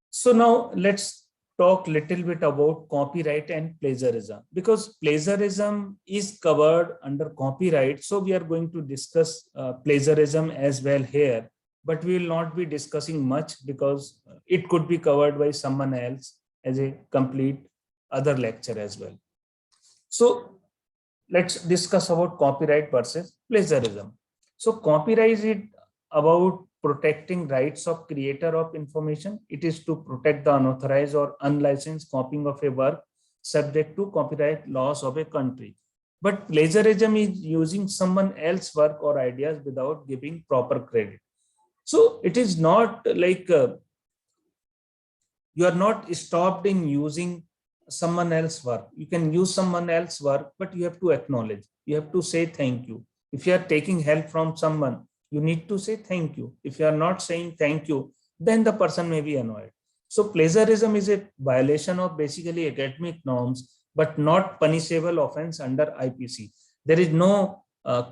So now let's talk little bit about copyright and plagiarism, because plagiarism is covered under copyright. So we are going to discuss plagiarism as well here, but we will not be discussing much because it could be covered by someone else as a complete other lecture as well. So let's discuss about copyright versus plagiarism. So copyright is about protecting rights of creator of information. It is to protect the unauthorized or unlicensed copying of a work subject to copyright laws of a country. But plagiarism is using someone else's work or ideas without giving proper credit. So it is not like you are not stopped in using someone else's work. You can use someone else's work, but you have to acknowledge. You have to say thank you. If you are taking help from someone, you need to say thank you. If you are not saying thank you, then the person may be annoyed. So plagiarism is a violation of basically academic norms, but not punishable offense under IPC. There is no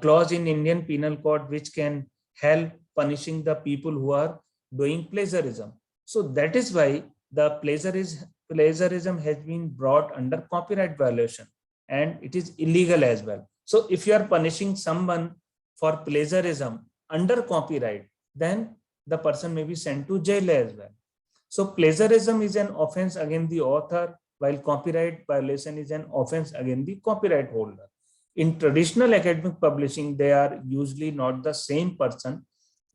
clause in Indian Penal Code which can help punishing the people who are doing plagiarism. So that is why the plagiarism has been brought under copyright violation, and it is illegal as well. So if you are punishing someone for plagiarism under copyright, then the person may be sent to jail as well. So plagiarism is an offense against the author, while copyright violation is an offense against the copyright holder. In traditional academic publishing, they are usually not the same person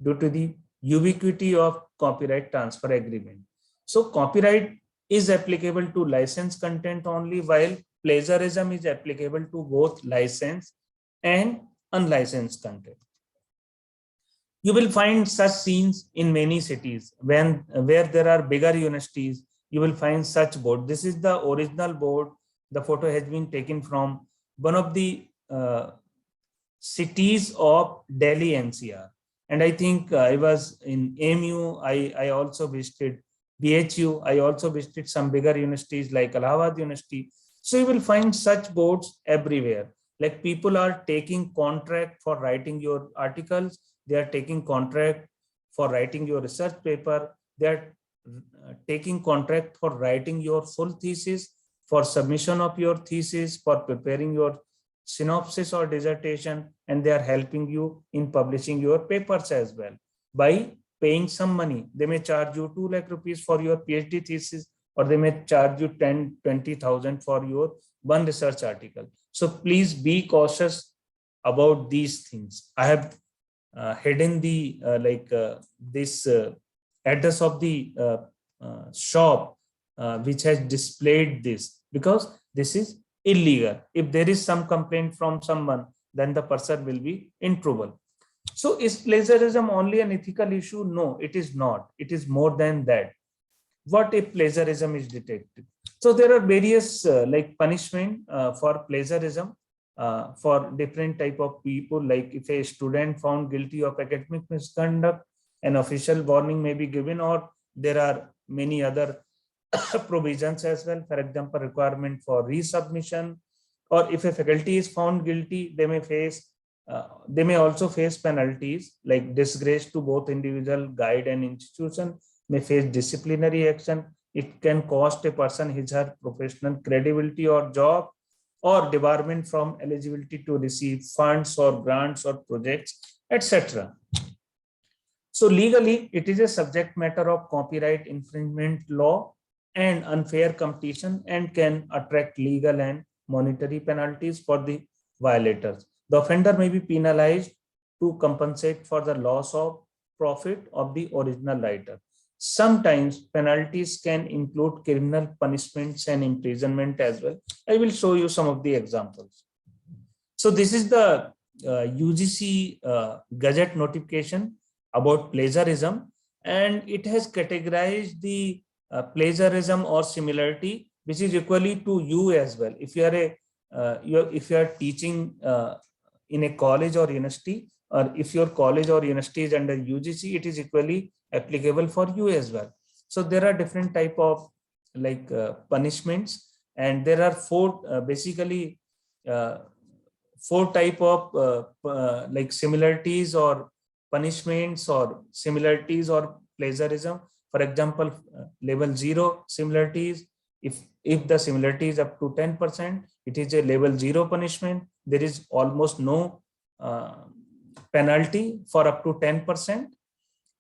due to the ubiquity of copyright transfer agreement. So copyright is applicable to licensed content only, while plagiarism is applicable to both licensed and unlicensed content. You will find such scenes in many cities. Where there are bigger universities, you will find such board. This is the original board. The photo has been taken from one of the cities of Delhi NCR. And I think I was in AMU, I also visited BHU, I also visited some bigger universities like Allahabad University. So you will find such boards everywhere. Like people are taking contract for writing your articles, they are taking contract for writing your research paper, they are taking contract for writing your full thesis, for submission of your thesis, for preparing your synopsis or dissertation, and they are helping you in publishing your papers as well by paying some money. They may charge you 2 lakh rupees for your PhD thesis, or they may charge you 10-20,000 for your one research article. So please be cautious about these things. I have hidden the this address of the shop which has displayed this, because this is illegal. If there is some complaint from someone, then the person will be in trouble. So is plagiarism only an ethical issue? No, it is not. It is more than that. What if plagiarism is detected? So there are various like punishment for plagiarism for different type of people. Like if a student found guilty of academic misconduct, an official warning may be given, or there are many other provisions as well. For example, requirement for resubmission, or if a faculty is found guilty, they may also face penalties like disgrace to both individual, guide, and institution, may face disciplinary action. It can cost a person his or her professional credibility or job, or debarment from eligibility to receive funds or grants or projects, etc. So legally, it is a subject matter of copyright infringement law and unfair competition, and can attract legal and monetary penalties for the violators. The offender may be penalized to compensate for the loss of profit of the original writer. Sometimes penalties can include criminal punishments and imprisonment as well. I will show you some of the examples. So this is the UGC Gazette notification about plagiarism, and it has categorized the plagiarism or similarity, which is equally to you as well. If you are if you are teaching in a college or university, or if your college or university is under UGC, it is equally applicable for you as well. So there are different type of like punishments, and there are basically four type of like similarities or punishments or similarities or plagiarism. For example, level 0 similarities, if the similarity is up to 10%, it is a level 0 punishment. There is almost no penalty for up to 10%.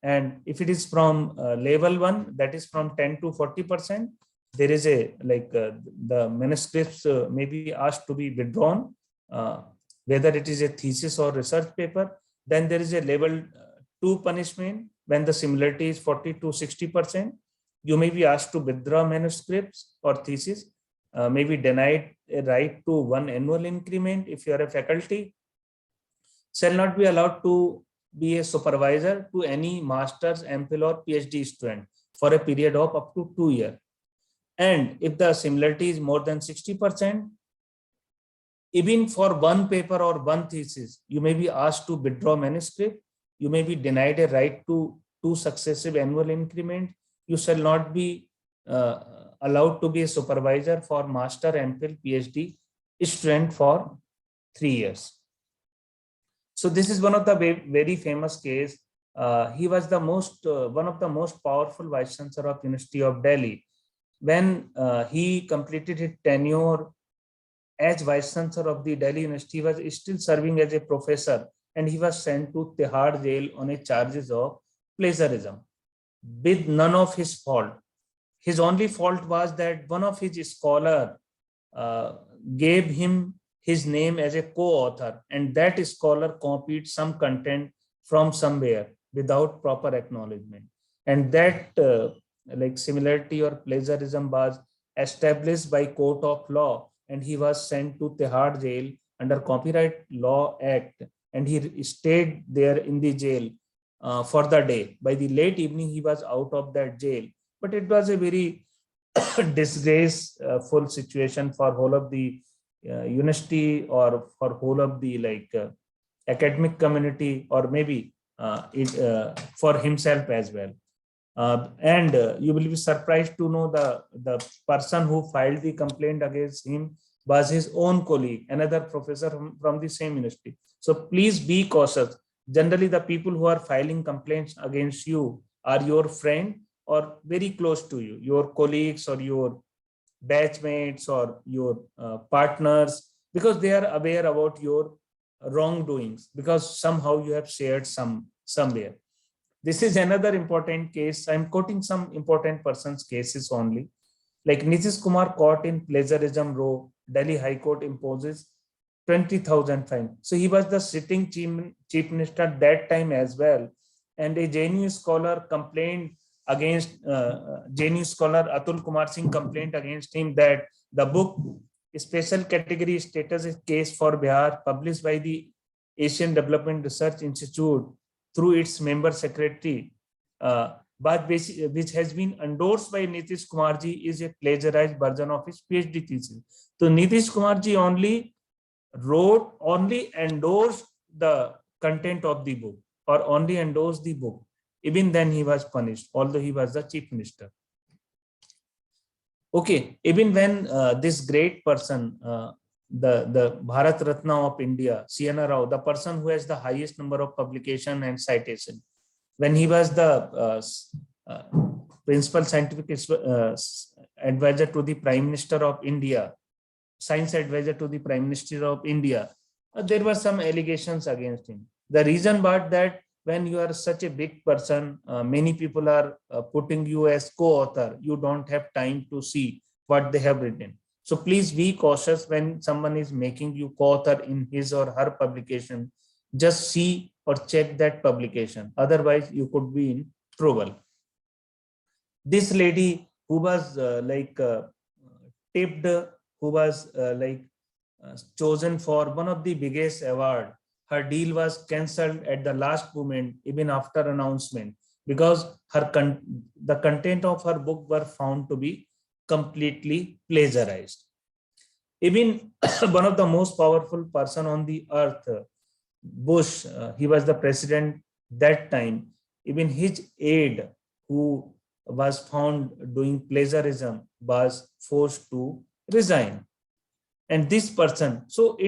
And if it is from level 1, that is from 10 to 40%, there is a like the manuscripts may be asked to be withdrawn, whether it is a thesis or research paper. Then there is a level 2 punishment when the similarity is 40 to 60%. You may be asked to withdraw manuscripts or thesis, may be denied a right to one annual increment if you are a faculty, shall not be allowed to be a supervisor to any master's, MPhil or PhD student for a period of up to 2 years. And if the similarity is more than 60%, even for one paper or one thesis, you may be asked to withdraw manuscript. You may be denied a right to 2 successive annual increments. You shall not be allowed to be a supervisor for master, MPhil, PhD student for 3 years. So this is one of the very famous case. He was the one of the most powerful vice chancellor of University of Delhi. When he completed his tenure as vice chancellor of the Delhi University, he was still serving as a professor, and he was sent to Tihar jail on a charges of plagiarism with none of his fault. His only fault was that one of his scholar gave him his name as a co-author, and that scholar copied some content from somewhere without proper acknowledgement. And that like similarity or plagiarism was established by court of law, and he was sent to Tihar jail under Copyright Law Act, and he stayed there in the jail for the day. By the late evening, he was out of that jail. But it was a very disgraceful situation for whole of the university or for whole of the academic community, or maybe for himself as well. And you will be surprised to know the person who filed the complaint against him was his own colleague, another professor from the same university. So please be cautious. Generally, the people who are filing complaints against you are your friend or very close to you, your colleagues or your batchmates or your partners, because they are aware about your wrongdoings, because somehow you have shared somewhere. This is another important case. I'm quoting some important persons' cases only. Like Nitish Kumar caught in plagiarism row, Delhi High Court imposes 20,000 fine. So he was the sitting chief minister that time as well. And a JNU scholar complained against JNU scholar Atul Kumar Singh complained against him that the book Special Category Status is Case for Bihar, published by the Asian Development Research Institute through its member secretary, but which has been endorsed by Nitish Kumar ji, is a plagiarized version of his PhD thesis. So Nitish Kumar ji only endorsed the content of the book, or only endorsed the book. Even then he was punished, although he was the chief minister. Okay, even when this great person, the Bharat Ratna of India, C.N.R. Rao, the person who has the highest number of publication and citation, when he was the principal scientific advisor to the Prime Minister of India, science advisor to the Prime Minister of India, there were some allegations against him. The reason was that when you are such a big person, many people are putting you as co-author. You don't have time to see what they have written. So please be cautious when someone is making you co-author in his or her publication. Just see or check that publication. Otherwise, you could be in trouble. This lady who was tipped, who was chosen for one of the biggest award, her deal was cancelled at the last moment, even after announcement, because the content of her book were found to be completely plagiarized. Even one of the most powerful person on the earth, Bush, he was the president that time. Even his aide, who was found doing plagiarism, was forced to resign. And this person, so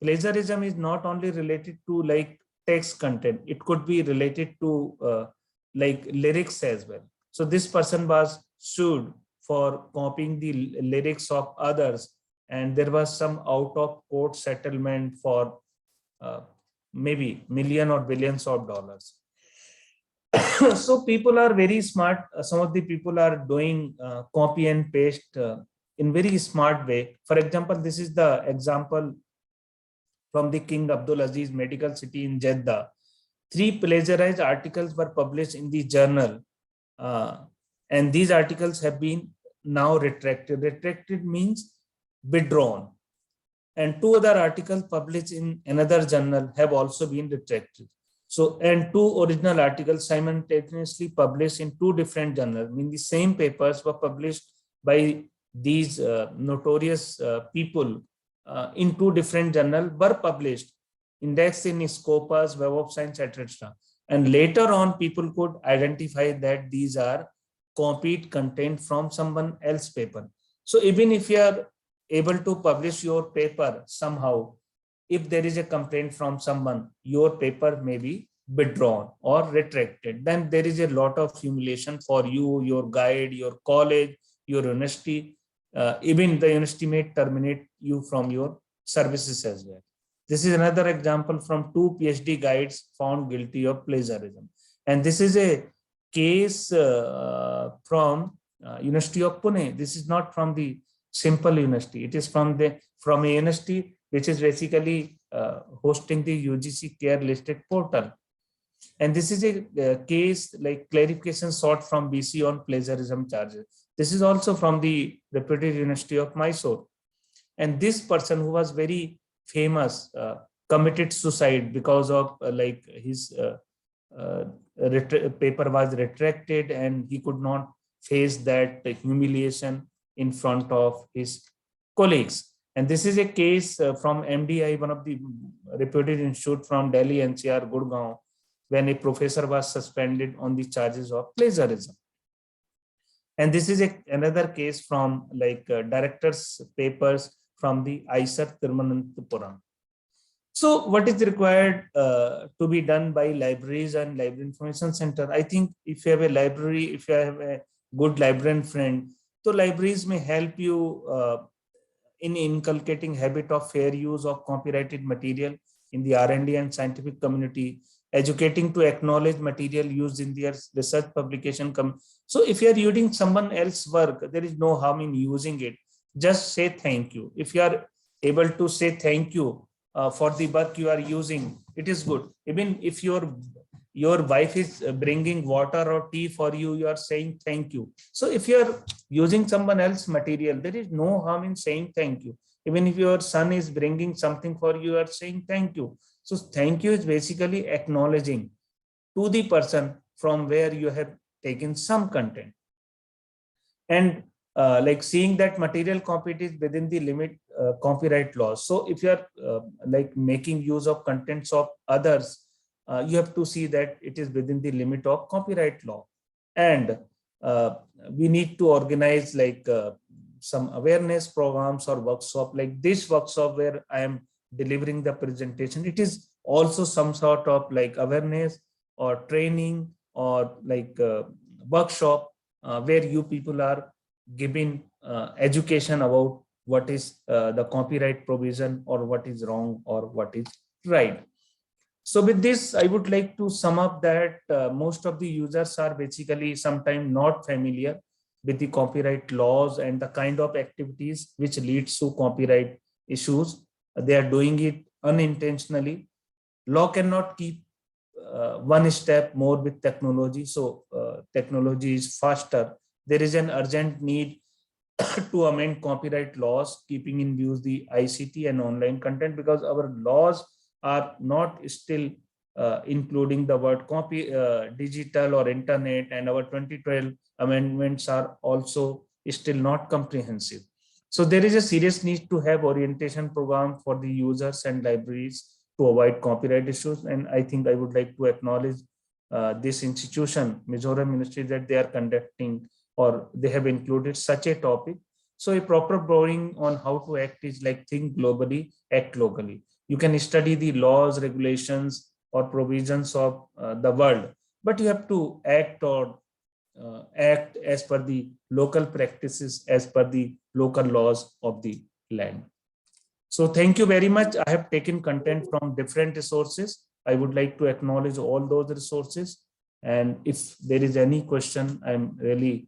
plagiarism is not only related to text content, it could be related to lyrics as well. So this person was sued for copying the lyrics of others, and there was some out of court settlement for maybe million or billions of dollars. So people are very smart. Some of the people are doing copy and paste in very smart way. For example, this is the example from the King Abdul Aziz Medical City in Jeddah. 3 plagiarized articles were published in the journal, and these articles have been now retracted. Retracted means withdrawn, and 2 other articles published in another journal have also been retracted. So, and 2 original articles simultaneously published in 2 different journals, mean the same papers were published by these notorious people in 2 different journals, were published, indexed in Scopus, Web of Science, etc. And later on, people could identify that these are copied content from someone else's paper. So even if you are able to publish your paper somehow, if there is a complaint from someone, your paper may be withdrawn or retracted, then there is a lot of humiliation for you, your guide, your college, your university. Even the university may terminate you from your services as well. This is another example from 2 PhD guides found guilty of plagiarism. And this is a case from University of Pune. This is not from the simple university. It is from a university which is basically hosting the UGC care listed portal. And this is a case like clarification sought from BC on plagiarism charges. This is also from the reputed University of Mysore. And this person, who was very famous, committed suicide because of like his paper was retracted, and he could not face that humiliation in front of his colleagues. And this is a case from MDI, one of the reputed institute from Delhi NCR, Gurgaon, when a professor was suspended on the charges of plagiarism. And this is another case from like director's papers from the IIT Delhi. So what is required to be done by libraries and library information center? I think if you have a library, if you have a good librarian friend, so libraries may help you in inculcating habit of fair use of copyrighted material in the R&D and scientific community, educating to acknowledge material used in their research publication. So if you are using someone else's work, there is no harm in using it. Just say thank you. If you are able to say thank you for the work you are using, it is good. Even if your wife is bringing water or tea for you, you are saying thank you. So if you are using someone else's material, there is no harm in saying thank you. Even if your son is bringing something for you, you are saying thank you. So thank you is basically acknowledging to the person from where you have taken some content. And like seeing that material copied is within the limit copyright laws. So if you are like making use of contents of others, you have to see that it is within the limit of copyright law. And we need to organize like some awareness programs or workshop, like this workshop where I am delivering the presentation. It is also some sort of like awareness or training or like workshop where you people are giving education about what is the copyright provision, or what is wrong, or what is right. So with this, I would like to sum up that most of the users are basically sometimes not familiar with the copyright laws and the kind of activities which leads to copyright issues. They are doing it unintentionally. Law cannot keep one step more with technology. So technology is faster. There is an urgent need to amend copyright laws, keeping in view the ICT and online content, because our laws are not still including the word digital or internet, and our 2012 amendments are also still not comprehensive. So there is a serious need to have orientation program for the users and libraries to avoid copyright issues. And I think I would like to acknowledge this institution, Mizoram Ministry, that they are conducting, or they have included such a topic. So a proper drawing on how to act is like think globally, act locally. You can study the laws, regulations, or provisions of the world, but you have to act or act as per the local practices, as per the local laws of the land. So thank you very much. I have taken content from different resources. I would like to acknowledge all those resources. And if there is any question, I'm really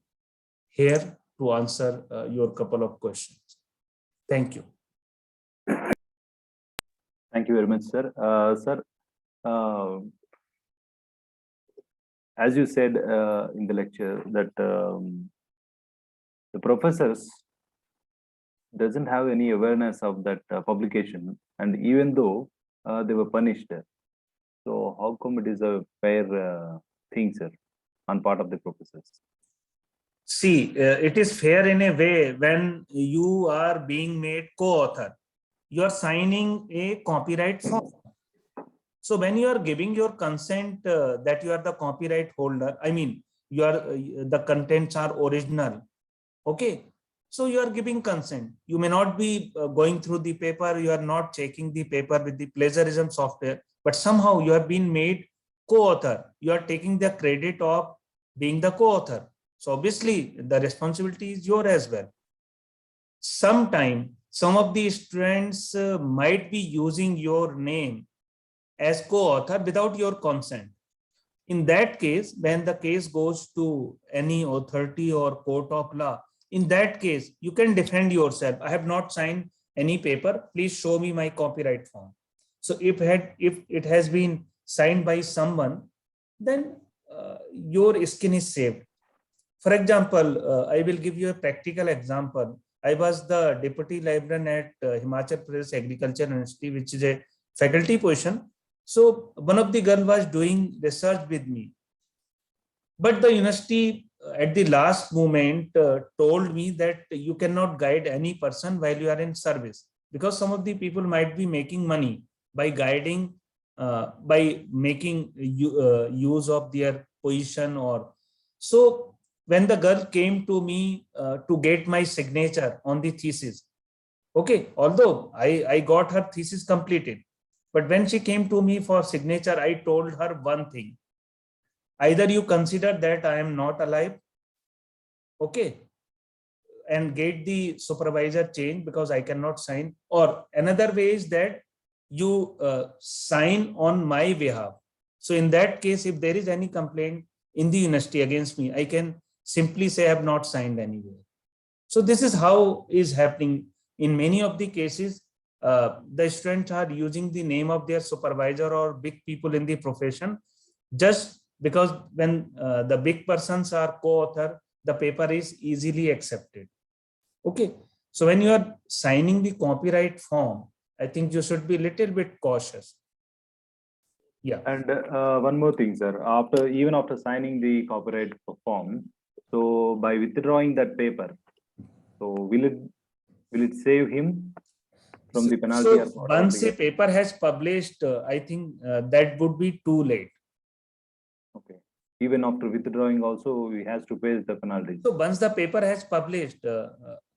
here to answer your couple of questions. Thank you. Thank you very much, sir. Sir, as you said in the lecture that the professors doesn't have any awareness of that publication, and even though they were punished. So how come it is a fair thing, sir, on part of the professors? See, it is fair in a way when you are being made co-author. You are signing a copyright form. So when you are giving your consent that you are the copyright holder, I mean, you are the contents are original. Okay. So you are giving consent. You may not be going through the paper. You are not checking the paper with the plagiarism software, but somehow you have been made co-author. You are taking the credit of being the co-author. So obviously the responsibility is yours as well. Sometime some of the students might be using your name as co-author without your consent. In that case, when the case goes to any authority or court of law, in that case, you can defend yourself. I have not signed any paper. Please show me my copyright form. So if it has been signed by someone, then your skin is saved. For example, I will give you a practical example. I was the deputy librarian at Himachal Pradesh Agriculture University, which is a faculty position. So one of the girl was doing research with me, but the university at the last moment told me that you cannot guide any person while you are in service, because some of the people might be making money by guiding, by making use of their position. Or so when the girl came to me to get my signature on the thesis, okay, although I got her thesis completed, but when she came to me for signature, I told her one thing: either you consider that I am not alive, okay, and get the supervisor change because I cannot sign, or another way is that you sign on my behalf. So in that case, if there is any complaint in the university against me, I can simply say I have not signed anywhere. So this is how is happening in many of the cases. The students are using the name of their supervisor or big people in the profession, just because when the big persons are co-author, the paper is easily accepted. Okay. So when you are signing the copyright form, I think you should be a little bit cautious. Yeah. And one more thing, sir. Even after signing the copyright form, so by withdrawing that paper, so will it save him from the penalty or So whatever once a the? paper has published, I think that would be too late. Okay. Even after withdrawing, also he has to pay the penalty. So once the paper has published,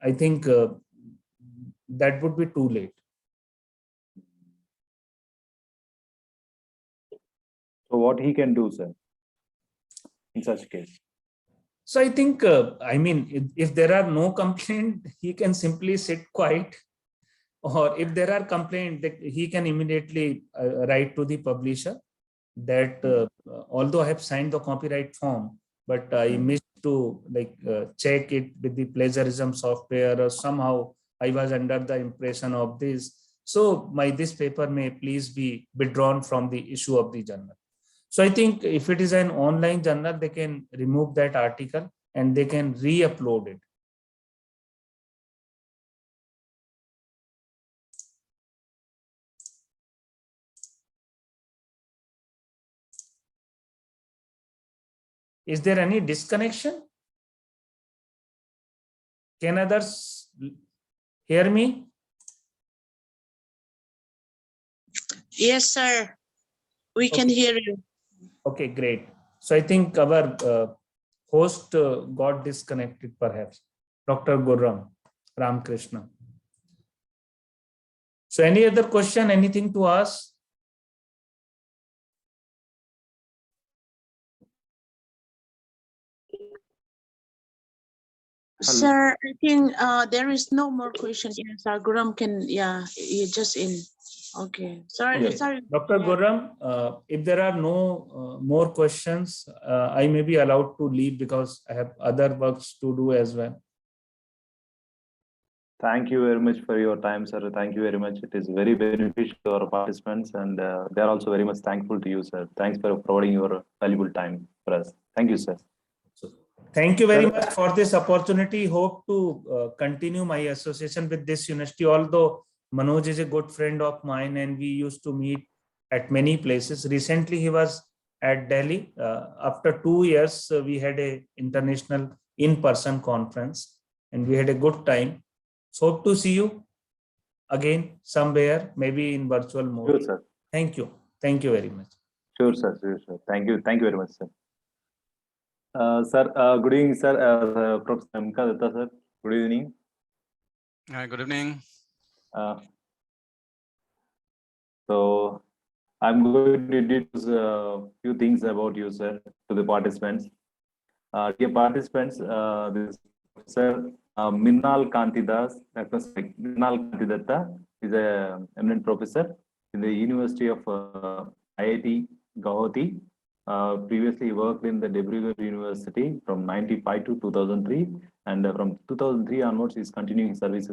I think that would be too late. So what he can do, sir, in such case? So I think, I mean, if there are no complaint, he can simply sit quiet. Or if there are complaints, he can immediately write to the publisher that although I have signed the copyright form, but I missed to check it with the plagiarism software, or somehow I was under the impression of this. So this paper may please be withdrawn from the issue of the journal. So I think if it is an online journal, they can remove that article and they can re-upload it. Is there any disconnection? Can others hear me? Yes, sir. We can hear you. Okay, great. So I think our host got disconnected perhaps. Dr. Gurram Ramkrishna. So any other question, anything to ask? Sir, I think there is no more question. Yes, sir. Guram can, yeah, you just in. Okay. Sorry, Okay. sorry. Dr. Gurram, if there are no more questions, I may be allowed to leave because I have other works to do as well. Thank you very much for your time, sir. Thank you very much. It is very beneficial to our participants, and they are also very much thankful to you, sir. Thanks for providing your valuable time for us. Thank you, sir. So Thank you very Sir, much for this opportunity. Hope to continue my association with this university. Although Manoj is a good friend of mine and we used to meet at many places. Recently, he was at Delhi. After 2 years, we had a international in-person conference and we had a good time. So hope to see you again somewhere, maybe in virtual mode. sure, sir. Thank you. Thank you very much. Sure, sir. Sure, sir. Thank you. Thank you very much, sir. Sir, good evening, sir. Professor Amka Datta, sir. Good evening. Good evening. So I'm going to introduce a few things about you, sir, to the participants. Dear participants, this Sir Minnal Kantidas, Minnal Kantidatta is a eminent professor in the University of IIT Guwahati. Previously, he worked in the Delhi University from 95 to 2003, and from 2003 onwards, he is continuing services